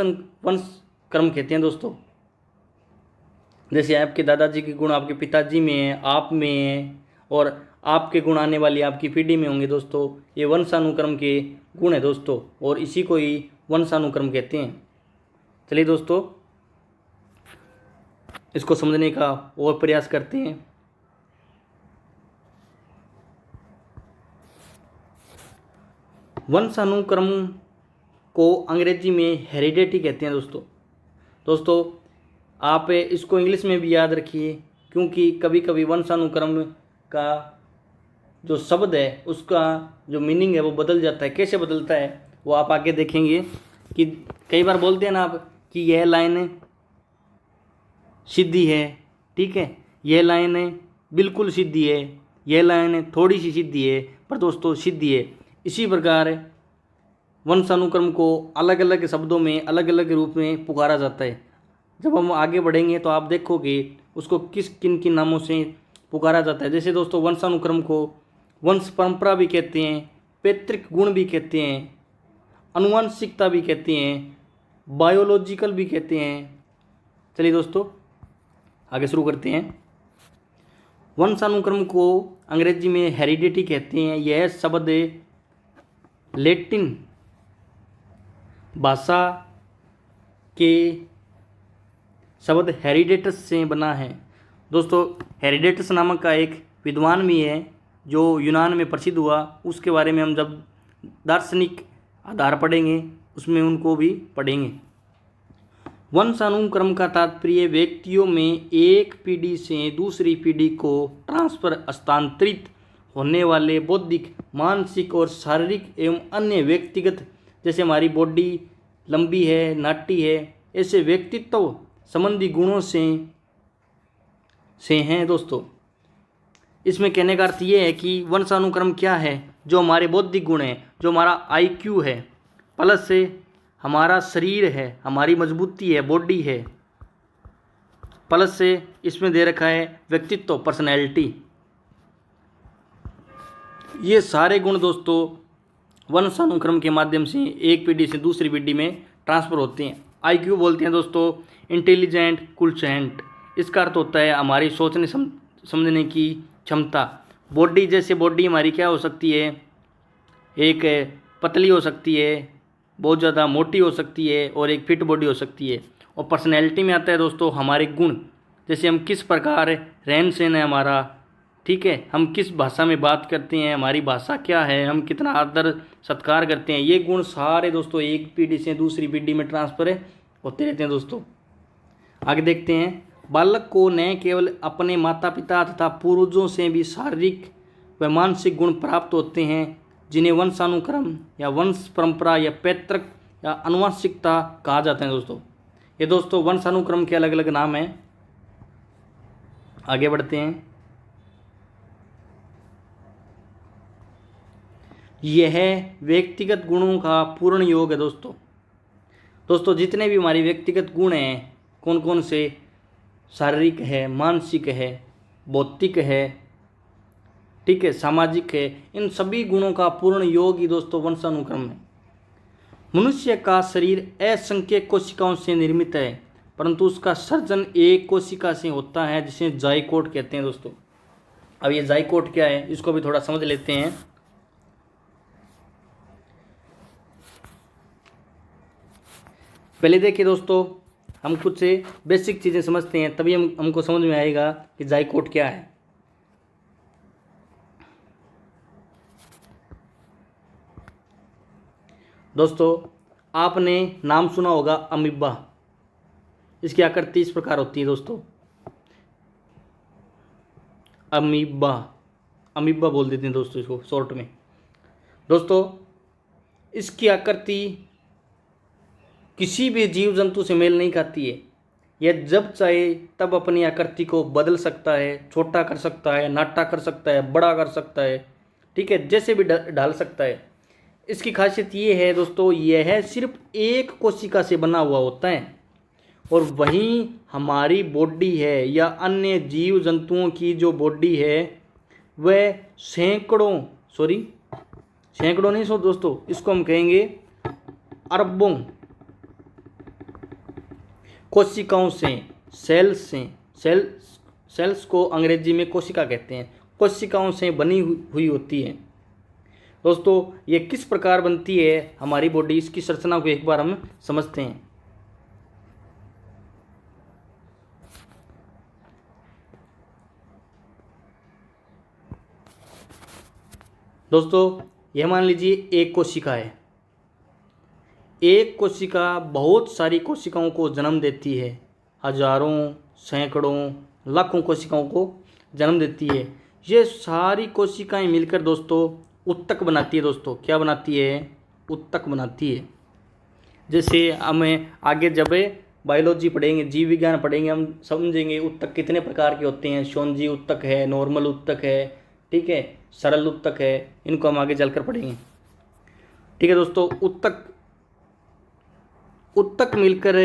क्रम कहते हैं दोस्तों। जैसे आपके दादाजी के गुण आपके पिताजी में हैं, आप में हैं, और आपके गुण आने वाली आपकी पीढ़ी में होंगे दोस्तों। ये वंशानुक्रम के गुण है दोस्तों, और इसी को ही वंशानुक्रम कहते हैं। चलिए दोस्तों, इसको समझने का और प्रयास करते हैं। वंशानुक्रम को अंग्रेजी में हेरिडिटी कहते हैं दोस्तों। आप इसको इंग्लिश में भी याद रखिए, क्योंकि कभी कभी वंशानुक्रम का जो शब्द है उसका जो मीनिंग है वो बदल जाता है। कैसे बदलता है वो आप आगे देखेंगे। कि कई बार बोलते हैं ना आप कि यह लाइन सीधी है, ठीक है, यह लाइन बिल्कुल सीधी है, यह लाइन थोड़ी सी सीधी है, पर दोस्तों सीधी है। इसी प्रकार वंशानुक्रम को अलग अलग शब्दों में अलग अलग रूप में पुकारा जाता है। जब हम आगे बढ़ेंगे तो आप देखोगे उसको किन किन नामों से पुकारा जाता है। जैसे दोस्तों, वंशानुक्रम को वंश परंपरा भी कहते हैं, पैतृक गुण भी कहते हैं, अनुवांशिकता भी कहते हैं, बायोलॉजिकल भी कहते हैं। चलिए दोस्तों, आगे शुरू करते हैं। वंशानुक्रम को अंग्रेजी में हेरिडिटी कहते हैं। यह शब्द लैटिन भाषा के शब्द हेरिडेटस से बना है दोस्तों। हेरिडेटस नामक का एक विद्वान भी है जो यूनान में प्रसिद्ध हुआ। उसके बारे में हम जब दार्शनिक आधार पढ़ेंगे उसमें उनको भी पढ़ेंगे। वंशानुक्रम का तात्पर्य व्यक्तियों में एक पीढ़ी से दूसरी पीढ़ी को ट्रांसफर हस्तांतरित होने वाले बौद्धिक, मानसिक और शारीरिक एवं अन्य व्यक्तिगत, जैसे हमारी बॉडी लंबी है, नाटी है, ऐसे व्यक्तित्व संबंधी गुणों से हैं दोस्तों। इसमें कहने का अर्थ ये है कि वंशानुक्रम क्या है, जो हमारे बौद्धिक गुण हैं, जो हमारा आईक्यू है, प्लस से हमारा शरीर है, हमारी मजबूती है, बॉडी है, प्लस से इसमें दे रखा है व्यक्तित्व, पर्सनैलिटी। ये सारे गुण दोस्तों वंशानुक्रम के माध्यम से एक पीढ़ी से दूसरी पीढ़ी में ट्रांसफ़र होते हैं। आईक्यू बोलते हैं दोस्तों इंटेलिजेंट क्वोशिएंट। इसका अर्थ होता है हमारी सोचने समझने की क्षमता। बॉडी, जैसे बॉडी हमारी क्या हो सकती है, एक पतली हो सकती है, बहुत ज़्यादा मोटी हो सकती है, और एक फिट बॉडी हो सकती है। और पर्सनैलिटी में आता है दोस्तों हमारे गुण, जैसे हम किस प्रकार रहन सहन है हमारा, ठीक है, हम किस भाषा में बात करते हैं, हमारी भाषा क्या है, हम कितना आदर सत्कार करते हैं। ये गुण सारे दोस्तों एक पीढ़ी से दूसरी पीढ़ी में ट्रांसफ़र होते रहते हैं दोस्तों। आगे देखते हैं, बालक को न केवल अपने माता पिता तथा पूर्वजों से भी शारीरिक व मानसिक गुण प्राप्त होते हैं, जिन्हें वंशानुक्रम या वंश परंपरा या पैतृक या आनुवंशिकता कहा जाता है दोस्तों। ये दोस्तों वंशानुक्रम के अलग अलग नाम हैं। आगे बढ़ते हैं। यह व्यक्तिगत गुणों का पूर्ण योग है दोस्तों जितने भी हमारे व्यक्तिगत गुण हैं, कौन कौन से, शारीरिक है, मानसिक है, बौद्धिक है, ठीक है, सामाजिक है, इन सभी गुणों का पूर्ण योग ही दोस्तों वंशानुक्रम है। मनुष्य का शरीर असंख्य कोशिकाओं से निर्मित है, परंतु उसका सर्जन एक कोशिका से होता है, जिसे जाइकोट कहते हैं दोस्तों। अब ये जाइकोट क्या है, इसको भी थोड़ा समझ लेते हैं। पहले देखिए दोस्तों, हम कुछ से बेसिक चीज़ें समझते हैं, तभी हमको समझ में आएगा कि जाइकोट क्या है। दोस्तों आपने नाम सुना होगा अमीबा। इसकी आकृति इस प्रकार होती है दोस्तों, अमीबा बोल देते हैं दोस्तों इसको शॉर्ट में। दोस्तों इसकी आकृति किसी भी जीव जंतु से मेल नहीं खाती है। यह जब चाहे तब अपनी आकृति को बदल सकता है, छोटा कर सकता है, नाटा कर सकता है, बड़ा कर सकता है, ठीक है, जैसे भी ढाल सकता है। इसकी खासियत ये है दोस्तों, यह सिर्फ एक कोशिका से बना हुआ होता है, और वहीं हमारी बॉडी है या अन्य जीव जंतुओं की जो बॉडी है वह सैकड़ों नहीं दोस्तों, इसको हम कहेंगे अरबों कोशिकाओं से, सेल्स को अंग्रेजी में कोशिका कहते हैं, कोशिकाओं से बनी हुई होती है। दोस्तों ये किस प्रकार बनती है हमारी बॉडी, इसकी संरचना को एक बार हम समझते हैं। दोस्तों यह मान लीजिए एक कोशिका है। एक कोशिका बहुत सारी कोशिकाओं को जन्म देती है, हजारों, सैकड़ों, लाखों कोशिकाओं को जन्म देती है। ये सारी कोशिकाएं मिलकर दोस्तों उत्तक बनाती है। दोस्तों क्या बनाती है, उत्तक बनाती है। जैसे हमें आगे जब बायोलॉजी पढ़ेंगे, जीव विज्ञान पढ़ेंगे, हम समझेंगे उत्तक कितने प्रकार के होते हैं। शोनजी उत्तक है, नॉर्मल उत्तक है, ठीक है, सरल उत्तक है, इनको हम आगे चलकर पढ़ेंगे, ठीक है दोस्तों। उत्तक मिलकर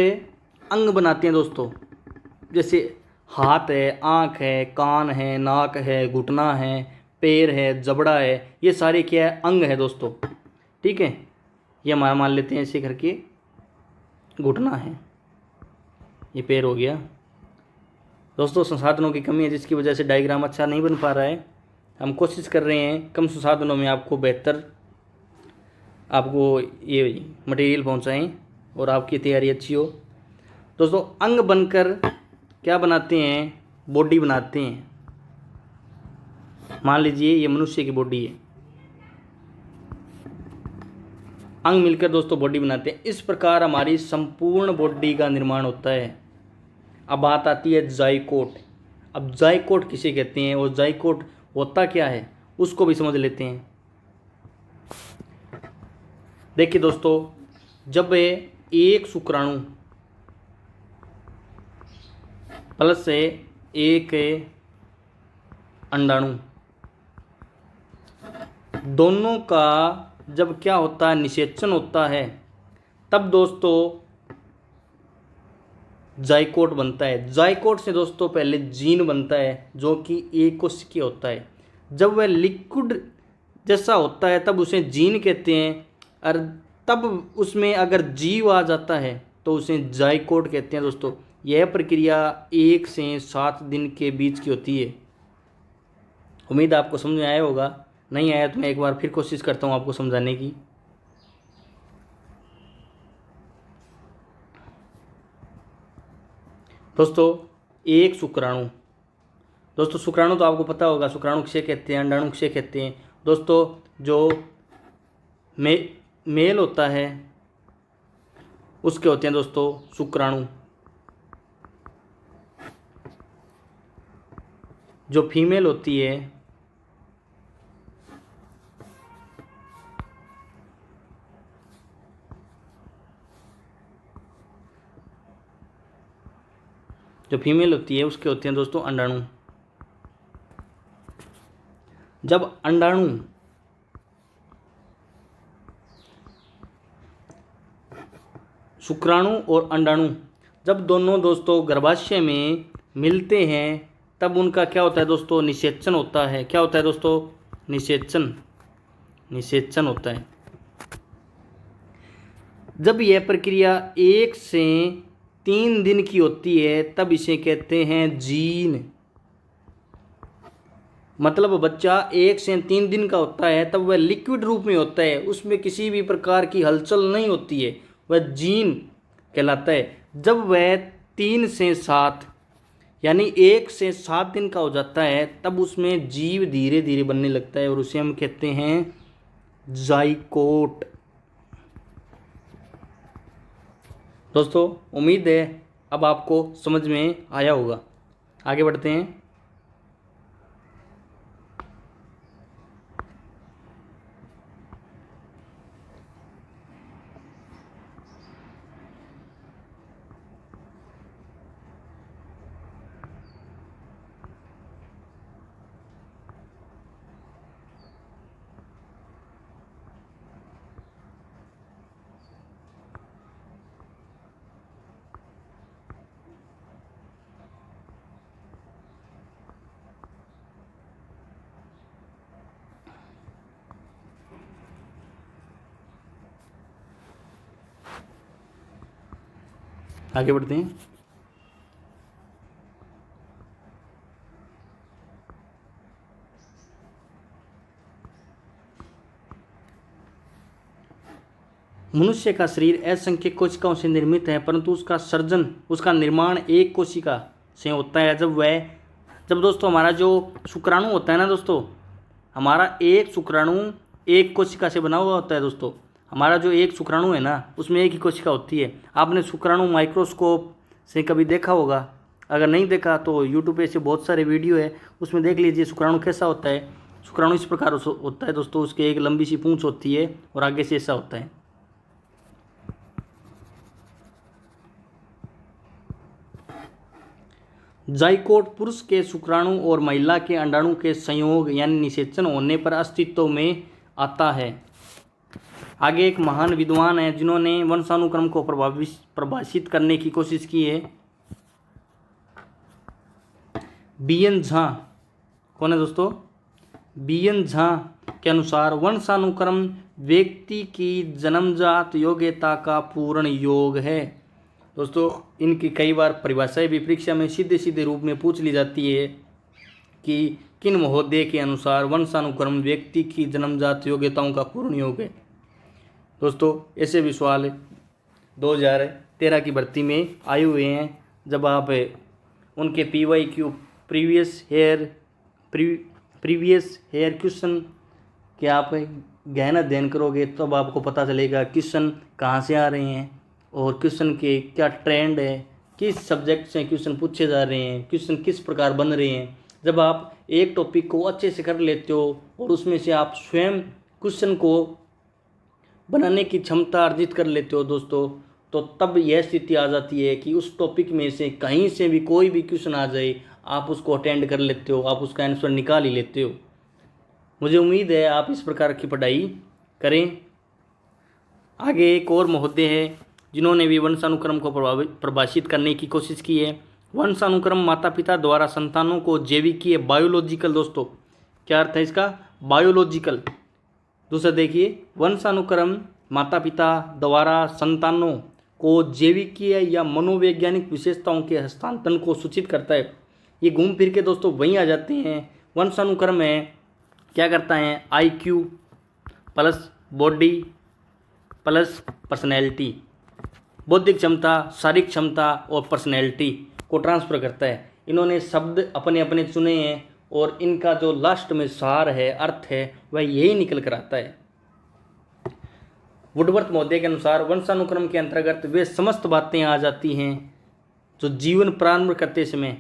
अंग बनाते हैं दोस्तों, जैसे हाथ है, आँख है, कान है, नाक है, घुटना है, पैर है, जबड़ा है, ये सारे क्या है, अंग है दोस्तों, ठीक है। ये हमारा मान लेते हैं ऐसे करके, घुटना है, ये पैर हो गया। दोस्तों संसाधनों की कमी है, जिसकी वजह से डायग्राम अच्छा नहीं बन पा रहा है। हम कोशिश कर रहे हैं कम संसाधनों में आपको बेहतर ये मटेरियल पहुंचाएं और आपकी तैयारी अच्छी हो। दोस्तों अंग बनकर क्या बनाते हैं, बॉडी बनाते हैं। मान लीजिए ये मनुष्य की बॉडी है, अंग मिलकर दोस्तों बॉडी बनाते हैं। इस प्रकार हमारी संपूर्ण बॉडी का निर्माण होता है। अब बात आती है जाइकोट। अब जाइकोट किसे कहते हैं और जाइकोट होता क्या है उसको भी समझ लेते हैं। देखिए दोस्तों, जब एक शुक्राणु प्लस से एक अंडाणु दोनों का जब क्या होता है, निषेचन होता है, तब दोस्तों जाइकोट बनता है। जाइकोट से दोस्तों पहले जीन बनता है जो कि एक कोशिकीय होता है। जब वह लिक्विड जैसा होता है तब उसे जीन कहते हैं, और तब उसमें अगर जीव आ जाता है तो उसे जाइकोट कहते हैं। दोस्तों यह प्रक्रिया 1 से 7 दिन के बीच की होती है। उम्मीद आपको समझ में आया होगा, नहीं आया तो मैं एक बार फिर कोशिश करता हूँ आपको समझाने की। दोस्तों एक शुक्राणु, दोस्तों शुक्राणु तो आपको पता होगा, शुक्राणु किसे कहते हैं, अंडाणु किसे कहते हैं। दोस्तों जो मेल होता है उसके होते हैं दोस्तों शुक्राणु, जो फीमेल होती है उसके होते हैं दोस्तों अंडाणु। जब अंडाणु शुक्राणु और अंडाणु जब दोनों दोस्तों गर्भाशय में मिलते हैं तब उनका क्या होता है दोस्तों, निषेचन होता है। क्या होता है दोस्तों, निषेचन होता है। जब यह प्रक्रिया 1 से 3 दिन की होती है तब इसे कहते हैं जीन। मतलब बच्चा 1 से 3 दिन का होता है तब वह लिक्विड रूप में होता है, उसमें किसी भी प्रकार की हलचल नहीं होती है, वह जीन कहलाता है। जब वह 3 से 7 यानी 1 से 7 दिन का हो जाता है तब उसमें जीव धीरे धीरे बनने लगता है और उसे हम कहते हैं जाइकोट। दोस्तों उम्मीद है अब आपको समझ में आया होगा। आगे बढ़ते हैं। आगे बढ़ते हैं। मनुष्य का शरीर असंख्य कोशिकाओं से निर्मित है, परंतु उसका निर्माण एक कोशिका से होता है। जब दोस्तों हमारा जो शुक्राणु होता है ना दोस्तों, हमारा एक शुक्राणु एक कोशिका से बना हुआ होता है। दोस्तों हमारा जो एक शुक्राणु है ना उसमें एक ही कोशिका होती है। आपने शुक्राणु माइक्रोस्कोप से कभी देखा होगा, अगर नहीं देखा तो यूट्यूब पे ऐसे बहुत सारे वीडियो है, उसमें देख लीजिए शुक्राणु कैसा होता है। शुक्राणु इस प्रकार होता है दोस्तों, उसके एक लंबी सी पूंछ होती है और आगे से ऐसा होता है। जाइकोट पुरुष के शुक्राणु और महिला के अंडाणु के संयोग यानी निषेचन होने पर अस्तित्व में आता है। आगे एक महान विद्वान है जिन्होंने वंशानुक्रम को परिभाषित करने की कोशिश की है, बीएन झा। कौन है दोस्तों, बीएन झा के अनुसार वंशानुक्रम व्यक्ति की जन्मजात योग्यता का पूर्ण योग है। दोस्तों इनकी कई बार परिभाषाएं भी परीक्षा में सीधे सीधे रूप में पूछ ली जाती है कि किन महोदय के अनुसार वंशानुक्रम व्यक्ति की जन्मजात योग्यताओं का पूर्ण योग है। दोस्तों ऐसे भी सवाल 2013 की भर्ती में आए हुए हैं। जब आप उनके PYQ प्रीवियस हेयर क्वेश्चन के आप गहन अध्ययन करोगे तब आपको पता चलेगा क्वेश्चन कहाँ से आ रहे हैं और क्वेश्चन के क्या ट्रेंड है, किस सब्जेक्ट से क्वेश्चन पूछे जा रहे हैं, क्वेश्चन किस प्रकार बन रहे हैं। जब आप एक टॉपिक को अच्छे से कर लेते हो और उसमें से आप स्वयं क्वेश्चन को बनाने की क्षमता अर्जित कर लेते हो दोस्तों, तो तब यह स्थिति आ जाती है कि उस टॉपिक में से कहीं से भी कोई भी क्वेश्चन आ जाए, आप उसको अटेंड कर लेते हो, आप उसका आंसर निकाल ही लेते हो। मुझे उम्मीद है आप इस प्रकार की पढ़ाई करें। आगे एक और महोदय है जिन्होंने भी वंशानुक्रम को परिभाषित करने की कोशिश की है। वंशानुक्रम माता पिता द्वारा संतानों को जैविकीय बायोलॉजिकल, दोस्तों क्या अर्थ है इसका, बायोलॉजिकल। दूसरा देखिए, वंशानुक्रम माता पिता द्वारा संतानों को जैविकीय या मनोवैज्ञानिक विशेषताओं के हस्तांतरण को सूचित करता है। ये घूम फिर के दोस्तों वहीं आ जाते हैं। वंशानुक्रम में क्या करता है, IQ plus body plus personality, बौद्धिक क्षमता, शारीरिक क्षमता और पर्सनैलिटी को ट्रांसफ़र करता है। इन्होंने शब्द अपने अपने चुने हैं और इनका जो लास्ट में सार है, अर्थ है, वह यही निकल कर आता है। वुडवर्थ महोदय के अनुसार वंशानुक्रम के अंतर्गत वे समस्त बातें आ जाती हैं जो जीवन प्रारंभ करते समय,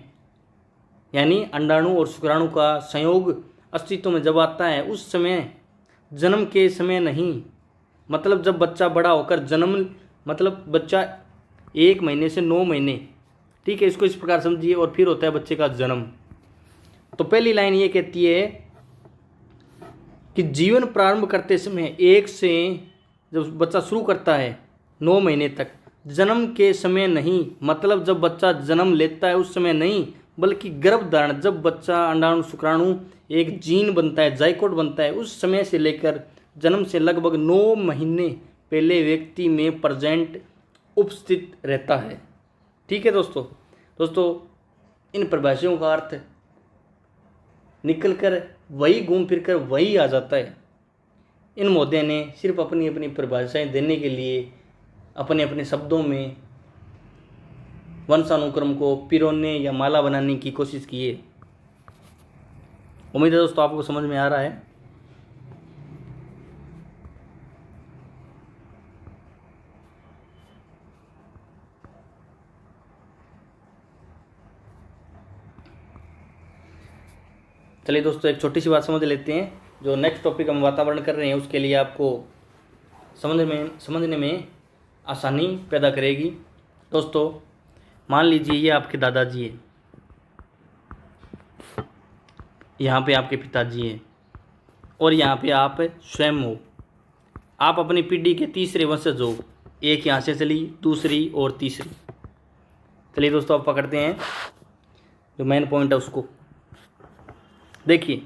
यानी अंडाणु और शुक्राणु का संयोग अस्तित्व में जब आता है उस समय, जन्म के समय नहीं। मतलब जब बच्चा बड़ा होकर जन्म, मतलब बच्चा 1 महीने से 9 महीने, ठीक है, इसको इस प्रकार समझिए, और फिर होता है बच्चे का जन्म। तो पहली लाइन ये कहती है कि जीवन प्रारंभ करते समय, एक से जब बच्चा शुरू करता है 9 महीने तक, जन्म के समय नहीं, मतलब जब बच्चा जन्म लेता है उस समय नहीं, बल्कि गर्भधारण, जब बच्चा अंडाणु शुक्राणु एक जीन बनता है, जाइकोट बनता है, उस समय से लेकर जन्म से लगभग 9 महीने पहले व्यक्ति में प्रेजेंट उपस्थित रहता है। ठीक है दोस्तों इन परिभाषाओं का अर्थ निकल कर वही घूम फिर कर वही आ जाता है। इन महोदय ने सिर्फ अपनी अपनी परिभाषाएं देने के लिए अपने अपने शब्दों में वंशानुक्रम को पिरोने या माला बनाने की कोशिश की है। उम्मीद है दोस्तों आपको समझ में आ रहा है। चलिए दोस्तों एक छोटी सी बात समझ लेते हैं। जो नेक्स्ट टॉपिक हम वातावरण कर रहे हैं उसके लिए आपको समझने में आसानी पैदा करेगी। दोस्तों मान लीजिए ये आपके दादाजी है, यहाँ पे आपके पिताजी हैं और यहाँ पे आप स्वयं हो। आप अपनी पीढ़ी के तीसरे वंशज हो, एक यहाँ से चली, दूसरी और तीसरी। चलिए दोस्तों आप पकड़ते हैं जो मेन पॉइंट है उसको। देखिए,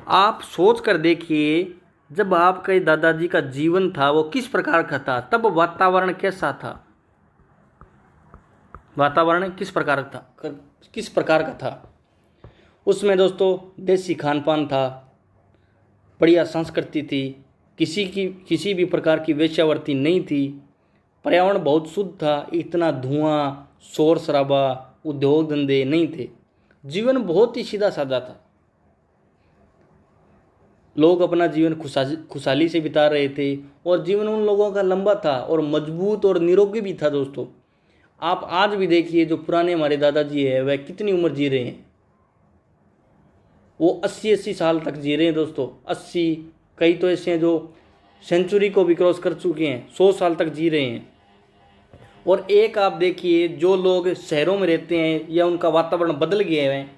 आप सोच कर देखिए, जब आपके दादाजी का जीवन था वो किस प्रकार का था, तब वातावरण कैसा था, वातावरण किस प्रकार का था। उसमें दोस्तों देसी खान पान था, बढ़िया संस्कृति थी, किसी भी प्रकार की वेश्यावृत्ति नहीं थी, पर्यावरण बहुत शुद्ध था, इतना धुआं, शोर शराबा, उद्योग धंधे नहीं थे, जीवन बहुत ही सीधा साधा था। लोग अपना जीवन खुशहाली से बिता रहे थे और जीवन उन लोगों का लंबा था और मजबूत और निरोगी भी था। दोस्तों आप आज भी देखिए, जो पुराने हमारे दादाजी है वह कितनी उम्र जी रहे हैं, वो 80-80 साल तक जी रहे हैं दोस्तों। 80, कई तो ऐसे हैं जो सेंचुरी को भी क्रॉस कर चुके हैं, 100 साल तक जी रहे हैं। और एक आप देखिए, जो लोग शहरों में रहते हैं या उनका वातावरण बदल गया है,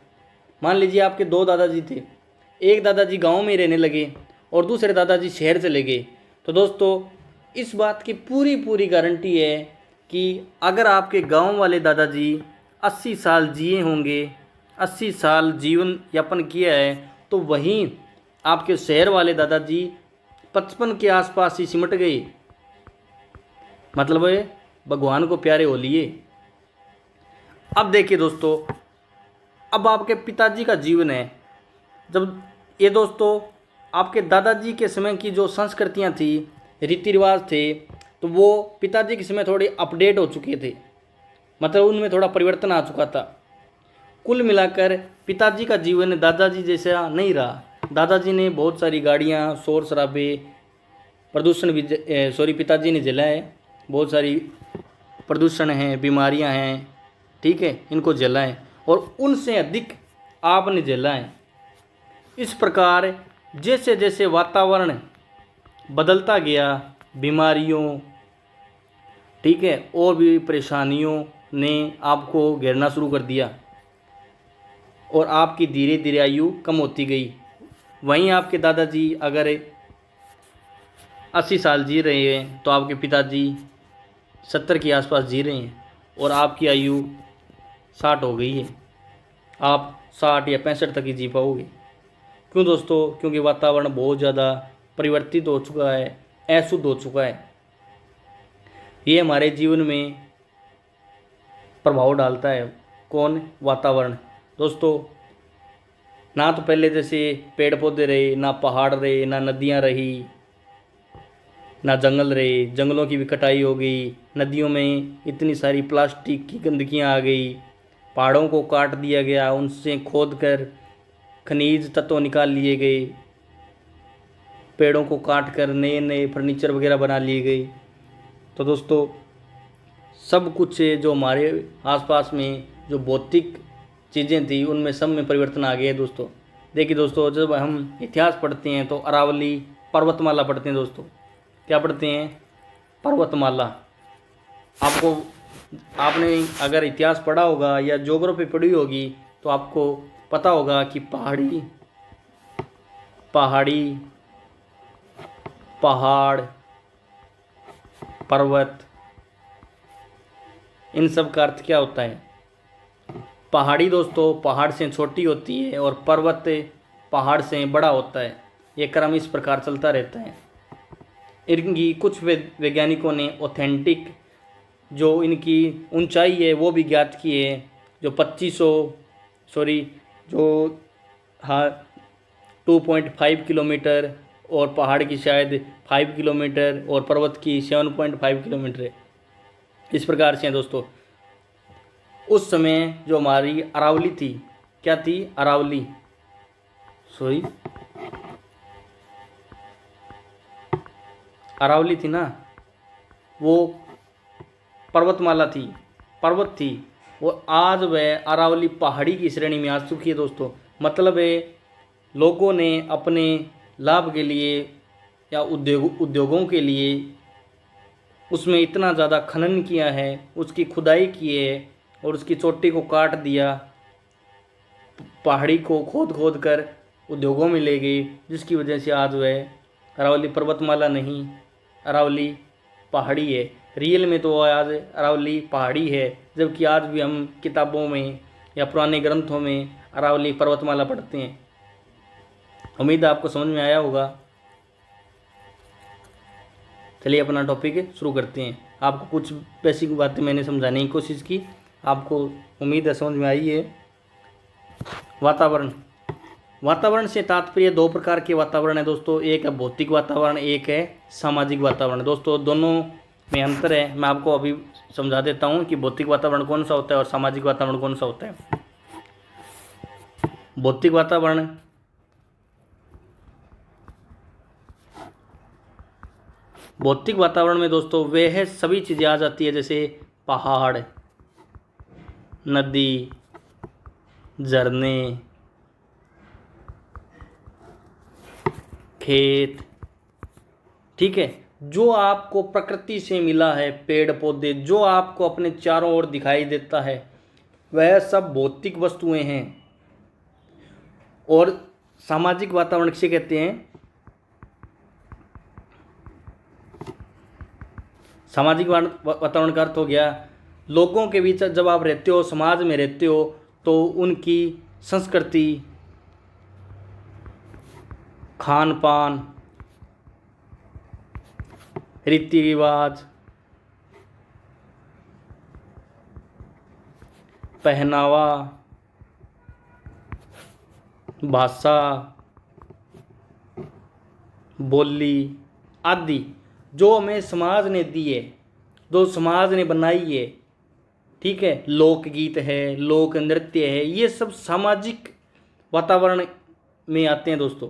मान लीजिए आपके 2 दादाजी थे, एक दादाजी गांव में रहने लगे और दूसरे दादाजी शहर चले गए, तो दोस्तों इस बात की पूरी गारंटी है कि अगर आपके गांव वाले दादाजी 80 साल जिए होंगे, 80 साल जीवन यापन किया है, तो वहीं आपके शहर वाले दादाजी 55 के आसपास ही सिमट गए, मतलब भगवान को प्यारे हो लिए। अब देखिए दोस्तों, अब आपके पिताजी का जीवन है, जब ये दोस्तों आपके दादाजी के समय की जो संस्कृतियाँ थी, रीति रिवाज थे, तो वो पिताजी के समय थोड़े अपडेट हो चुके थे, मतलब उनमें थोड़ा परिवर्तन आ चुका था। कुल मिलाकर पिताजी का जीवन दादाजी जैसा नहीं रहा। दादाजी ने बहुत सारी गाड़ियाँ, शोर शराबे, प्रदूषण भी पिताजी ने झेला है। बहुत सारी प्रदूषण हैं, बीमारियां हैं, ठीक है, इनको झेला है और उनसे अधिक आपने झेला है। इस प्रकार जैसे जैसे वातावरण बदलता गया, बीमारियों, ठीक है, और भी परेशानियों ने आपको घेरना शुरू कर दिया और आपकी धीरे धीरे आयु कम होती गई। वहीं आपके दादाजी अगर 80 साल जी रहे हैं तो आपके पिताजी 70 के आसपास जी रहे हैं और आपकी आयु 60 हो गई है। आप 60 या 65 तक ही जी पाओगे। क्यों दोस्तों? क्योंकि वातावरण बहुत ज़्यादा परिवर्तित हो चुका है, अशुद्ध हो चुका है। ये हमारे जीवन में प्रभाव डालता है। कौन? वातावरण। दोस्तों, ना तो पहले जैसे पेड़ पौधे रहे, ना पहाड़ रहे, ना नदियाँ रही, ना जंगल रहे। जंगलों की भी कटाई हो गई, नदियों में इतनी सारी प्लास्टिक की गंदगियाँ आ गई, पहाड़ों को काट दिया गया, उनसे खोद कर खनिज तत्व निकाल लिए गए, पेड़ों को काट कर नए नए फर्नीचर वगैरह बना लिए गए। तो दोस्तों, सब कुछ जो हमारे आसपास में जो भौतिक चीज़ें थी उनमें सब में परिवर्तन आ गया है दोस्तों। देखिए दोस्तों, जब हम इतिहास पढ़ते हैं तो अरावली पर्वतमाला पढ़ते हैं दोस्तों। क्या पढ़ते हैं? पर्वतमाला। आपने अगर इतिहास पढ़ा होगा या ज्योग्राफी पढ़ी होगी तो आपको पता होगा कि पहाड़, पर्वत, इन सब का अर्थ क्या होता है? पहाड़ी दोस्तों पहाड़ से छोटी होती है और पर्वत पहाड़ से बड़ा होता है। ये क्रम इस प्रकार चलता रहता है। इनकी कुछ वैज्ञानिकों ने ऑथेंटिक जो इनकी ऊंचाई है वो भी ज्ञात की है, जो 2.5 किलोमीटर और पहाड़ की शायद 5 किलोमीटर और पर्वत की 7.5 किलोमीटर है। इस प्रकार से हैं दोस्तों। उस समय जो हमारी अरावली थी, क्या थी? अरावली थी ना, वो पर्वतमाला थी, पर्वत थी, और आज वह अरावली पहाड़ी की श्रेणी में आ चुकी है दोस्तों। मतलब है लोगों ने अपने लाभ के लिए या उद्योगों के लिए उसमें इतना ज़्यादा खनन किया है, उसकी खुदाई की है और उसकी चोटी को काट दिया, पहाड़ी को खोद कर उद्योगों में ले गई, जिसकी वजह से आज वह अरावली पर्वतमाला नहीं, अरावली पहाड़ी है। रियल में तो आज अरावली पहाड़ी है, जबकि आज भी हम किताबों में या पुराने ग्रंथों में अरावली पर्वतमाला पढ़ते हैं। उम्मीद है आपको समझ में आया होगा। चलिए अपना टॉपिक शुरू करते हैं। आपको कुछ बेसिक बातें मैंने समझाने की कोशिश की, आपको उम्मीद है समझ में आई है। वातावरण से तात्पर्य दो प्रकार के वातावरण है दोस्तों। एक है भौतिक वातावरण, एक है सामाजिक वातावरण। दोस्तों दोनों में अंतर है, मैं आपको अभी समझा देता हूँ कि भौतिक वातावरण कौन सा होता है और सामाजिक वातावरण कौन सा होता है। भौतिक वातावरण में दोस्तों वह सभी चीज़ें आ जाती है, जैसे पहाड़, नदी, झरने, खेत, ठीक है, जो आपको प्रकृति से मिला है, पेड़ पौधे, जो आपको अपने चारों ओर दिखाई देता है, वह सब भौतिक वस्तुएं हैं। और सामाजिक वातावरण किसे कहते हैं? सामाजिक वातावरण का अर्थ हो गया लोगों के बीच जब आप रहते हो, समाज में रहते हो, तो उनकी संस्कृति, खान पान, रीति रिवाज, पहनावा, भाषा, बोली आदि जो हमें समाज ने दी है, जो समाज ने बनाई है, ठीक है, लोकगीत है, लोक नृत्य है, ये सब सामाजिक वातावरण में आते हैं दोस्तों।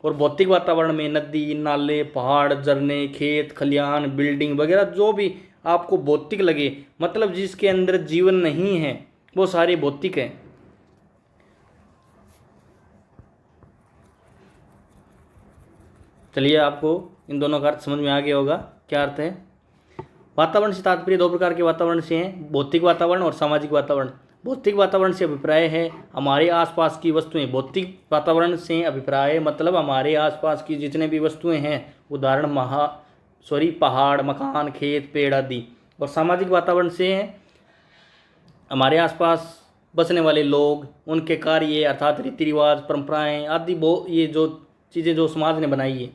और भौतिक वातावरण में नदी, नाले, पहाड़, झरने, खेत खलिहान, बिल्डिंग वगैरह जो भी आपको भौतिक लगे, मतलब जिसके अंदर जीवन नहीं है, वो सारे भौतिक हैं। चलिए, आपको इन दोनों का अर्थ समझ में आ गया होगा, क्या अर्थ है। वातावरण से तात्पर्य दो प्रकार के वातावरण से हैं, भौतिक वातावरण और सामाजिक वातावरण। भौतिक वातावरण से अभिप्राय है हमारे आसपास की वस्तुएं। भौतिक वातावरण से अभिप्राय मतलब हमारे आसपास की जितने भी वस्तुएं हैं, उदाहरण पहाड़, मकान, खेत, पेड़ आदि। और सामाजिक वातावरण से हमारे आसपास बसने वाले लोग, उनके कार्य अर्थात रीति रिवाज, परंपराएं आदि, ये जो चीज़ें जो समाज ने बनाई है।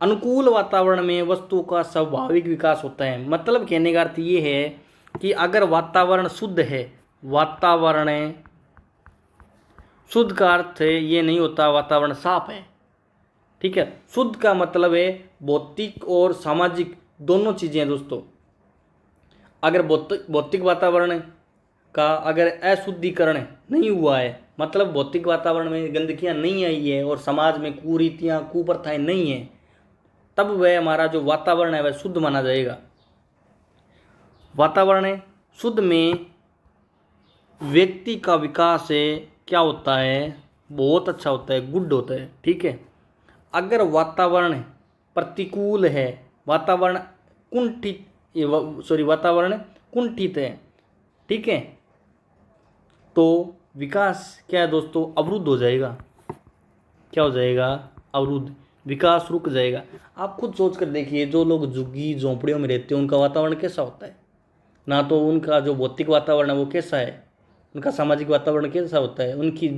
अनुकूल वातावरण में वस्तु का स्वाभाविक विकास होता है। मतलब कहने का अर्थ ये है कि अगर वातावरण शुद्ध है, वातावरण शुद्ध का अर्थ ये नहीं होता वातावरण साफ है, ठीक है। शुद्ध का मतलब है भौतिक और सामाजिक दोनों चीज़ें हैं दोस्तों। अगर भौतिक वातावरण का अगर अशुद्धिकरण नहीं हुआ है, मतलब भौतिक वातावरण में गंदगियाँ नहीं आई है और समाज में कुरीतियाँ, कुप्रथाएं नहीं है, तब वह हमारा जो वातावरण है वह शुद्ध माना जाएगा। वातावरण शुद्ध में व्यक्ति का विकास क्या होता है, बहुत अच्छा होता है, गुड होता है, ठीक है। अगर वातावरण प्रतिकूल है, वातावरण कुंठित है, ठीक है, तो विकास क्या है दोस्तों, अवरुद्ध हो जाएगा। क्या हो जाएगा, अवरुद्ध, विकास रुक जाएगा। आप खुद सोच कर देखिए, जो लोग झुग्गी झोंपड़ियों में रहते हैं उनका वातावरण कैसा होता है, ना तो उनका जो भौतिक वातावरण है वो कैसा है, उनका सामाजिक वातावरण कैसा होता है, उनकी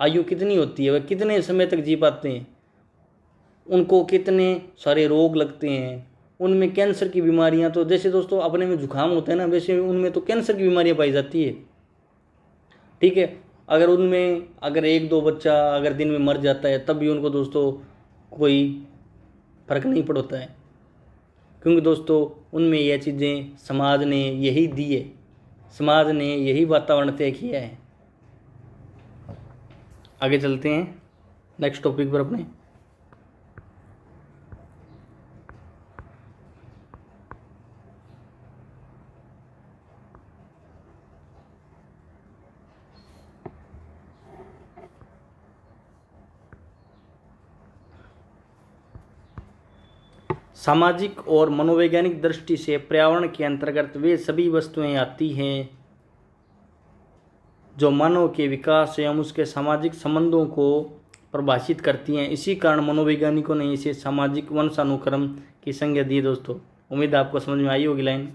आयु कितनी होती है, वह कितने समय तक जी पाते हैं, उनको कितने सारे रोग लगते हैं, उनमें कैंसर की बीमारियां, तो जैसे दोस्तों अपने में जुकाम होता है ना, वैसे उनमें तो कैंसर की बीमारियां पाई जाती है, ठीक है। अगर उनमें अगर एक दो बच्चा अगर दिन में मर जाता है तब भी उनको दोस्तों कोई फर्क नहीं पड़ता है, क्योंकि दोस्तों उनमें यह चीज़ें समाज ने यही दी है, समाज ने यही वातावरण तय किया है। आगे चलते हैं नेक्स्ट टॉपिक पर अपने। सामाजिक और मनोवैज्ञानिक दृष्टि से पर्यावरण के अंतर्गत वे सभी वस्तुएं आती हैं जो मानव के विकास एवं उसके सामाजिक संबंधों को परिभाषित करती हैं। इसी कारण मनोवैज्ञानिकों ने इसे सामाजिक वंशानुक्रम की संज्ञा दी। दोस्तों उम्मीद आपको समझ में आई होगी लाइन।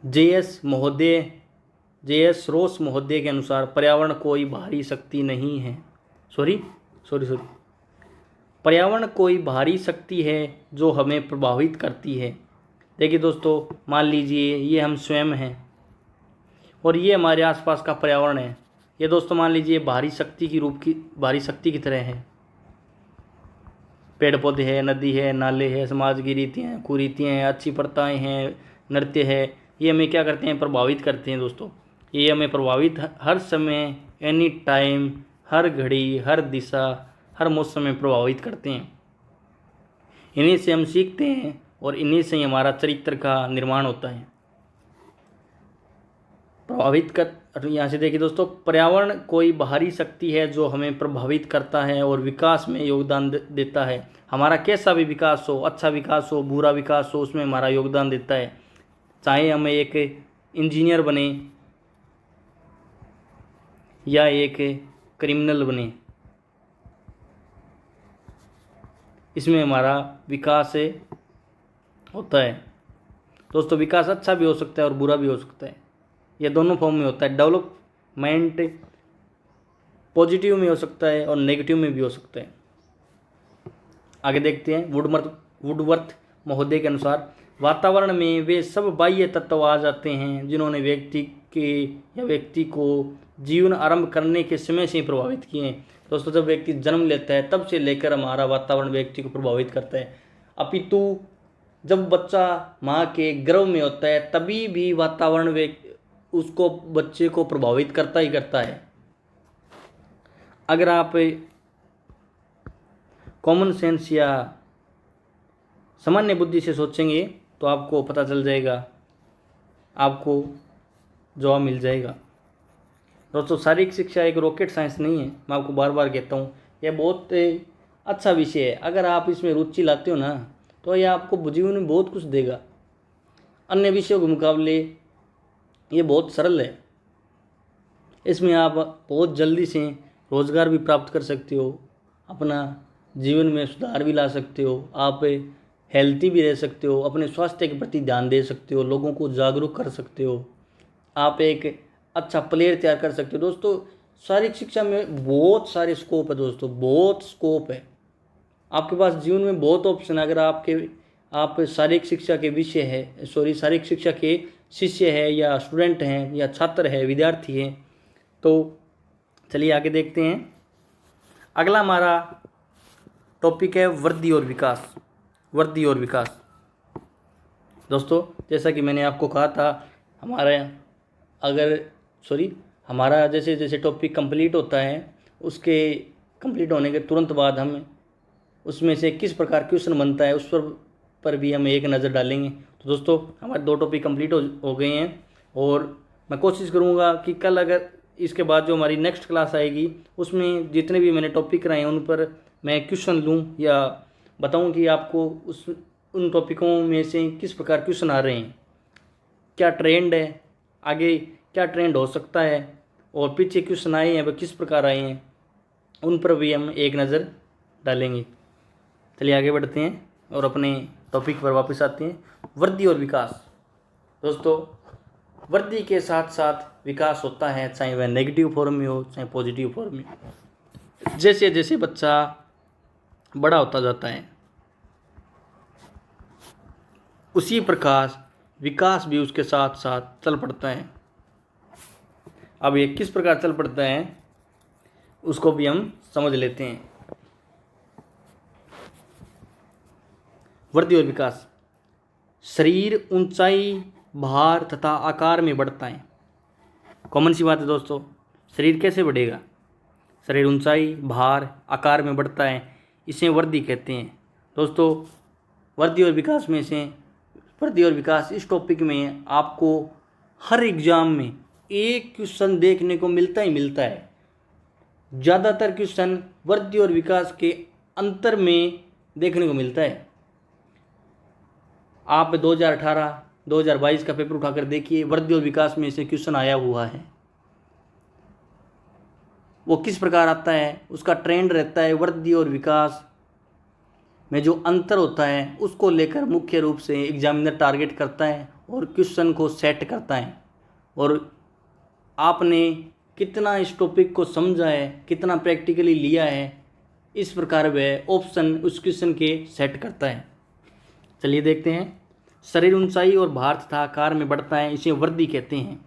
जे.एस. रोस महोदय के अनुसार पर्यावरण कोई बाहरी शक्ति नहीं है। सॉरी पर्यावरण कोई बाहरी शक्ति है जो हमें प्रभावित करती है। देखिए दोस्तों, मान लीजिए ये हम स्वयं हैं और ये हमारे आसपास का पर्यावरण है। ये दोस्तों मान लीजिए बाहरी शक्ति की तरह है। पेड़ पौधे हैं, नदी है, नाले हैं, समाज की रीतियाँ हैं, कुरीतियाँ हैं, अच्छी प्रथाएँ हैं, नृत्य है, ये हमें क्या करते हैं, प्रभावित करते हैं। दोस्तों ये हमें प्रभावित हर समय, एनी टाइम, हर घड़ी, हर दिशा, हर मौसम में प्रभावित करते हैं। इन्हीं से हम सीखते हैं और इन्हीं से ही हमारा चरित्र का निर्माण होता है। प्रभावित कर, यहाँ से देखिए दोस्तों, पर्यावरण कोई बाहरी शक्ति है जो हमें प्रभावित करता है और विकास में योगदान देता है। हमारा कैसा भी विकास हो, अच्छा विकास हो, बुरा विकास हो, उसमें हमारा योगदान देता है। चाहे हमें एक इंजीनियर बने या एक क्रिमिनल बने, इसमें हमारा विकास होता है। दोस्तों विकास अच्छा भी हो सकता है और बुरा भी हो सकता है, ये दोनों फॉर्म में होता है। डेवलपमेंट पॉजिटिव में हो सकता है और नेगेटिव में भी हो सकता है। आगे देखते हैं, वुडवर्थ महोदय के अनुसार वातावरण में वे सब बाह्य तत्व आ जाते हैं जिन्होंने व्यक्ति को जीवन आरंभ करने के समय से ही प्रभावित किए हैं। दोस्तों जब व्यक्ति जन्म लेता है तब से लेकर हमारा वातावरण व्यक्ति को प्रभावित करता है। अपितु जब बच्चा माँ के गर्भ में होता है तभी भी वातावरण उसको, बच्चे को प्रभावित करता ही करता है। अगर आप कॉमन सेंस या सामान्य बुद्धि से सोचेंगे तो आपको पता चल जाएगा, आपको जवाब मिल जाएगा। दोस्तों, शारीरिक शिक्षा एक रॉकेट साइंस नहीं है, मैं आपको बार बार कहता हूँ। यह बहुत अच्छा विषय है। अगर आप इसमें रुचि लाते हो ना, तो यह आपको जीवन में बहुत कुछ देगा। अन्य विषयों के मुकाबले ये बहुत सरल है। इसमें आप बहुत जल्दी से रोज़गार भी प्राप्त कर सकते हो, अपना जीवन में सुधार भी ला सकते हो, आप हेल्थी भी रह सकते हो, अपने स्वास्थ्य के प्रति ध्यान दे सकते हो, लोगों को जागरूक कर सकते हो, आप एक अच्छा प्लेयर तैयार कर सकते हो। दोस्तों, शारीरिक शिक्षा में बहुत सारे स्कोप है दोस्तों, बहुत स्कोप है। आपके पास जीवन में बहुत ऑप्शन है। अगर आप शारीरिक शिक्षा के विषय है शारीरिक शिक्षा के शिष्य है, या स्टूडेंट हैं, या छात्र है, विद्यार्थी हैं, तो चलिए आगे देखते हैं। अगला हमारा टॉपिक है वर्दी और विकास। वर्दी और विकास। दोस्तों, जैसा कि मैंने आपको कहा था, हमारा जैसे जैसे टॉपिक कंप्लीट होता है, उसके कंप्लीट होने के तुरंत बाद हम उसमें से किस प्रकार क्वेश्चन बनता है उस पर भी हम एक नज़र डालेंगे। तो दोस्तों, हमारे 2 टॉपिक कंप्लीट हो गए हैं, और मैं कोशिश करूँगा कि कल, अगर इसके बाद जो हमारी नेक्स्ट क्लास आएगी, उसमें जितने भी मैंने टॉपिक कराए हैं उन पर मैं क्वेश्चन लूँ, या बताऊँ कि आपको उन टॉपिकों में से किस प्रकार क्वेश्चन आ रहे हैं, क्या ट्रेंड है, आगे क्या ट्रेंड हो सकता है, और पीछे क्वेश्चन आए हैं वह किस प्रकार आए हैं, उन पर भी हम एक नज़र डालेंगे। चलिए आगे बढ़ते हैं और अपने टॉपिक पर वापस आते हैं। वर्दी और विकास। दोस्तों, वर्दी के साथ साथ विकास होता है, चाहे वह नेगेटिव फॉर्म में हो चाहे पॉजिटिव फॉर्म में। जैसे जैसे बच्चा बड़ा होता जाता है, उसी प्रकार विकास भी उसके साथ साथ चल पड़ता है। अब ये किस प्रकार चल पड़ता है उसको भी हम समझ लेते हैं। वर्दी और विकास। शरीर ऊंचाई, भार तथा आकार में बढ़ता है। कॉमन सी बात है दोस्तों, शरीर कैसे बढ़ेगा? शरीर ऊंचाई, भार, आकार में बढ़ता है, इसे वर्दी कहते हैं। दोस्तों, वर्दी और विकास इस टॉपिक में आपको हर एग्जाम में एक क्वेश्चन देखने को मिलता ही मिलता है। ज़्यादातर क्वेश्चन वर्दी और विकास के अंतर में देखने को मिलता है। आप 2018, 2022 का पेपर उठाकर देखिए, वर्दी और विकास में से क्वेश्चन आया हुआ है। वो किस प्रकार आता है, उसका ट्रेंड रहता है। वर्दी और विकास में जो अंतर होता है उसको लेकर मुख्य रूप से एग्जामिनर टारगेट करता है और क्वेश्चन को सेट करता है, और आपने कितना इस टॉपिक को समझा है, कितना प्रैक्टिकली लिया है, इस प्रकार वह ऑप्शन उस क्वेश्चन के सेट करता है। चलिए देखते हैं। शरीर ऊंचाई और भार तथा आकार में बढ़ता है, इसे वर्दी कहते हैं।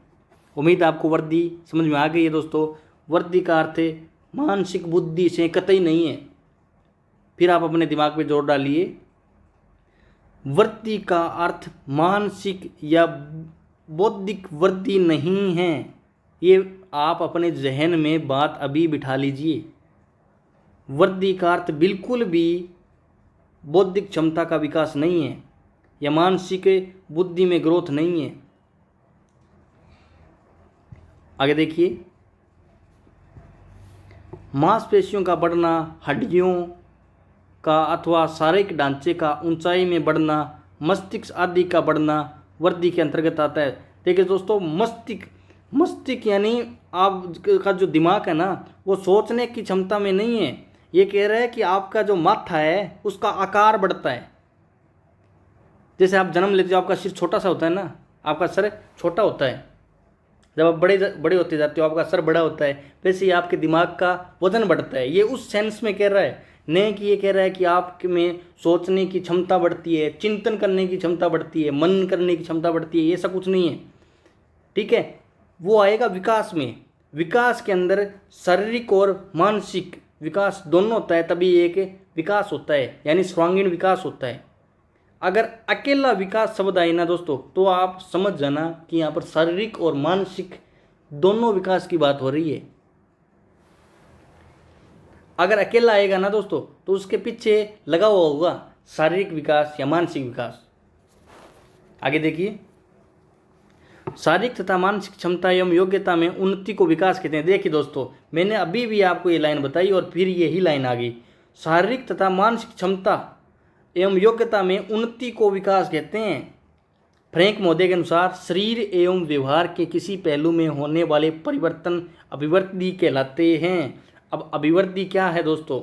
उम्मीद आपको वर्दी समझ में आ गई है दोस्तों। वर्दी का अर्थ मानसिक बुद्धि से कतई नहीं है। फिर आप अपने दिमाग पे जोर डालिए, वर्दी का अर्थ मानसिक या बौद्धिक वर्दी नहीं है। ये आप अपने जहन में बात अभी बिठा लीजिए। वर्दी का अर्थ बिल्कुल भी बौद्धिक क्षमता का विकास नहीं है, या मानसिक बुद्धि में ग्रोथ नहीं है। आगे देखिए। मांसपेशियों का बढ़ना, हड्डियों का अथवा शारीरिक ढांचे का ऊंचाई में बढ़ना, मस्तिष्क आदि का बढ़ना वर्दी के अंतर्गत आता है। देखिए दोस्तों, मस्तिष्क यानी आपका जो दिमाग है ना, वो सोचने की क्षमता में नहीं है। ये कह रहा है कि आपका जो माथा है उसका आकार बढ़ता है। जैसे आप जन्म लेते हो, आपका सिर छोटा सा होता है ना, आपका सर छोटा होता है। जब आप बड़े होते जाते हो, आपका सर बड़ा होता है, वैसे ही आपके दिमाग का वजन बढ़ता है। ये उस सेंस में कह रहा है, नहीं कि ये कह रहा है कि आप में सोचने की क्षमता बढ़ती है, चिंतन करने की क्षमता बढ़ती है, मनन करने की क्षमता बढ़ती है। ये सब कुछ नहीं है, ठीक है। वो आएगा विकास में। विकास के अंदर शारीरिक और मानसिक विकास दोनों होता है, तभी एक विकास होता है, यानी सर्वांगीण विकास होता है। अगर अकेला विकास शब्द आए ना दोस्तों, तो आप समझ जाना कि यहाँ पर शारीरिक और मानसिक दोनों विकास की बात हो रही है। अगर अकेला आएगा ना दोस्तों तो उसके पीछे लगा हुआ होगा शारीरिक विकास या मानसिक विकास। आगे देखिए, शारीरिक तथा मानसिक क्षमता एवं योग्यता में उन्नति को विकास कहते हैं। देखिए दोस्तों, मैंने अभी भी आपको ये लाइन बताई और फिर यही लाइन आ गई। शारीरिक तथा मानसिक क्षमता एवं योग्यता में उन्नति को विकास कहते हैं। फ्रैंक महोदय के अनुसार शरीर एवं व्यवहार के किसी पहलू में होने वाले परिवर्तन अभिवृद्धि कहलाते हैं। अब अभिवृद्धि क्या है दोस्तों?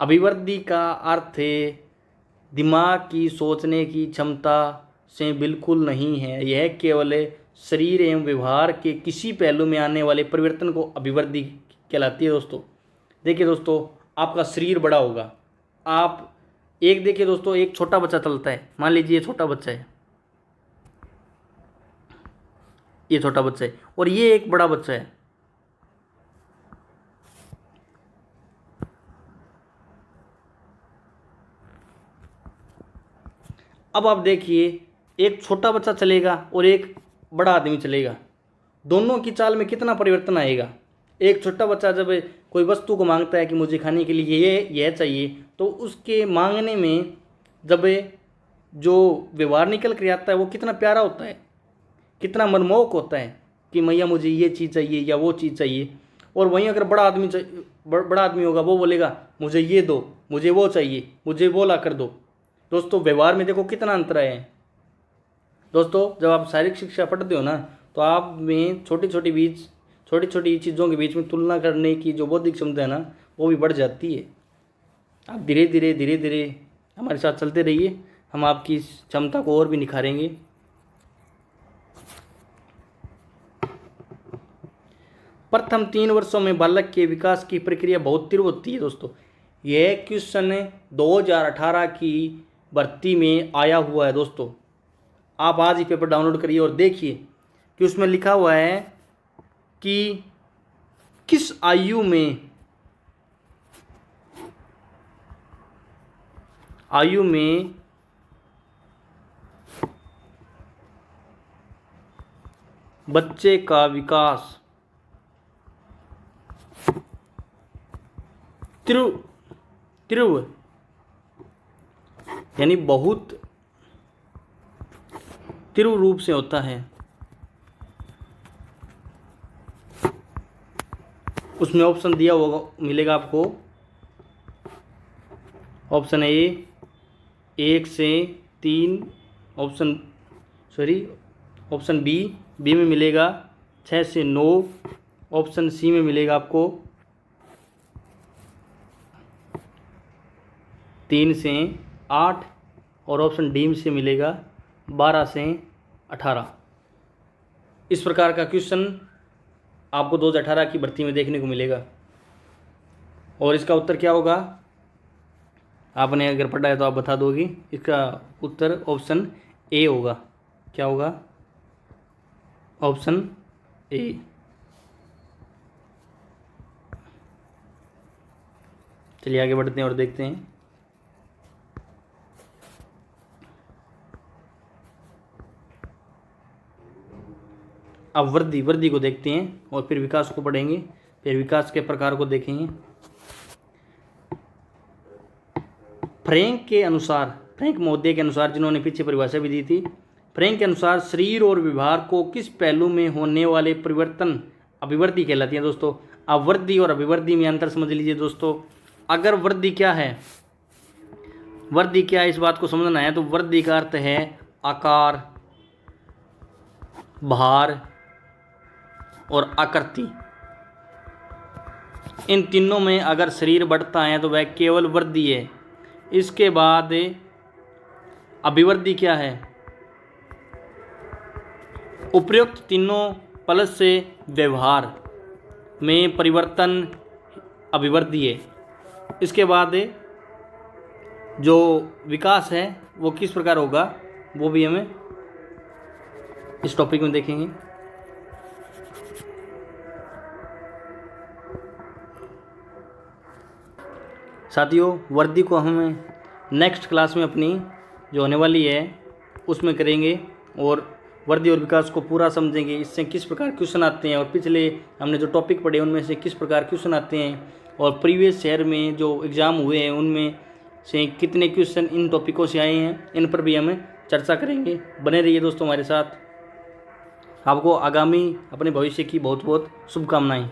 अभिवृद्धि का अर्थ है दिमाग की सोचने की क्षमता से बिल्कुल नहीं है, यह केवल शरीर एवं व्यवहार के किसी पहलू में आने वाले परिवर्तन को अभिवृद्धि कहलाती है दोस्तों। देखिए दोस्तों, आपका शरीर बड़ा होगा, आप एक देखिए दोस्तों, एक छोटा बच्चा चलता है, मान लीजिए ये छोटा बच्चा है, ये छोटा बच्चा है और ये एक बड़ा बच्चा है। अब आप देखिए, एक छोटा बच्चा चलेगा और एक बड़ा आदमी चलेगा, दोनों की चाल में कितना परिवर्तन आएगा। एक छोटा बच्चा जब कोई वस्तु को मांगता है कि मुझे खाने के लिए यह चाहिए, तो उसके मांगने में जब जो व्यवहार निकल कर आता है वो कितना प्यारा होता है, कितना मनमोहक होता है कि मैया मुझे ये चीज़ चाहिए या वो चीज़ चाहिए। और वहीं अगर बड़ा आदमी होगा, वो बोलेगा मुझे ये दो, मुझे वो चाहिए, मुझे वो ला कर दो। दोस्तों, व्यवहार में देखो कितना अंतर है। दोस्तों, जब आप शारीरिक शिक्षा पढ़ते हो ना, तो आप में छोटी छोटी चीज़ों के बीच में तुलना करने की जो बौद्धिक क्षमता है ना, वो भी बढ़ जाती है। आप धीरे धीरे हमारे साथ चलते रहिए, हम आपकी इस क्षमता को और भी निखारेंगे। प्रथम 3 वर्षों में बालक के विकास की प्रक्रिया बहुत तीव्र होती है दोस्तों। यह क्वेश्चन 2018 की भर्ती में आया हुआ है दोस्तों। आप आज ही पेपर डाउनलोड करिए और देखिए कि उसमें लिखा हुआ है कि किस आयु में बच्चे का विकास तीव्र यानी बहुत तीव्र रूप से होता है। उसमें ऑप्शन दिया होगा, मिलेगा आपको। ऑप्शन ए 1 से 3, ऑप्शन बी में मिलेगा 6 से 9, ऑप्शन सी में मिलेगा आपको 3 से 8 और ऑप्शन डी से मिलेगा 12 से 18। इस प्रकार का क्वेश्चन आपको 2018 की भर्ती में देखने को मिलेगा। और इसका उत्तर क्या होगा? आपने अगर पढ़ा है तो आप बता दोगे। इसका उत्तर ऑप्शन ए होगा। क्या होगा? Option A. चलिए आगे बढ़ते हैं और देखते हैं। अब वृद्धि को देखते हैं और फिर विकास को पढ़ेंगे, फिर विकास के प्रकार को देखेंगे। फ्रैंक महोदय के अनुसार, जिन्होंने पीछे परिभाषा भी दी थी, फ्रैंक के अनुसार शरीर और व्यवहार को किस पहलू में होने वाले परिवर्तन अभिवृद्धि कहलाती है दोस्तों। अब वृद्धि और अभिवृद्धि में अंतर समझ लीजिए दोस्तों। अगर वृद्धि क्या है, इस बात को समझना है तो वृद्धि का अर्थ है आकार, भार और आकृति। इन तीनों में अगर शरीर बढ़ता है तो वह केवल वृद्धि है। इसके बाद अभिवृद्धि क्या है? उपयुक्त तीनों प्लस से व्यवहार में परिवर्तन अभिवृद्धि है। इसके बाद जो विकास है वो किस प्रकार होगा, वो भी हमें इस टॉपिक में देखेंगे। साथियों, वृद्धि को हम नेक्स्ट क्लास में अपनी जो होने वाली है उसमें करेंगे और वृद्धि और विकास को पूरा समझेंगे। इससे किस प्रकार क्वेश्चन आते हैं और पिछले हमने जो टॉपिक पढ़े उनमें से किस प्रकार क्वेश्चन आते हैं, और प्रीवियस ईयर में जो एग्ज़ाम हुए हैं उनमें से कितने क्वेश्चन इन टॉपिकों से आए हैं, इन पर भी हम चर्चा करेंगे। बने रहिए दोस्तों हमारे साथ। आपको आगामी अपने भविष्य की बहुत बहुत शुभकामनाएं।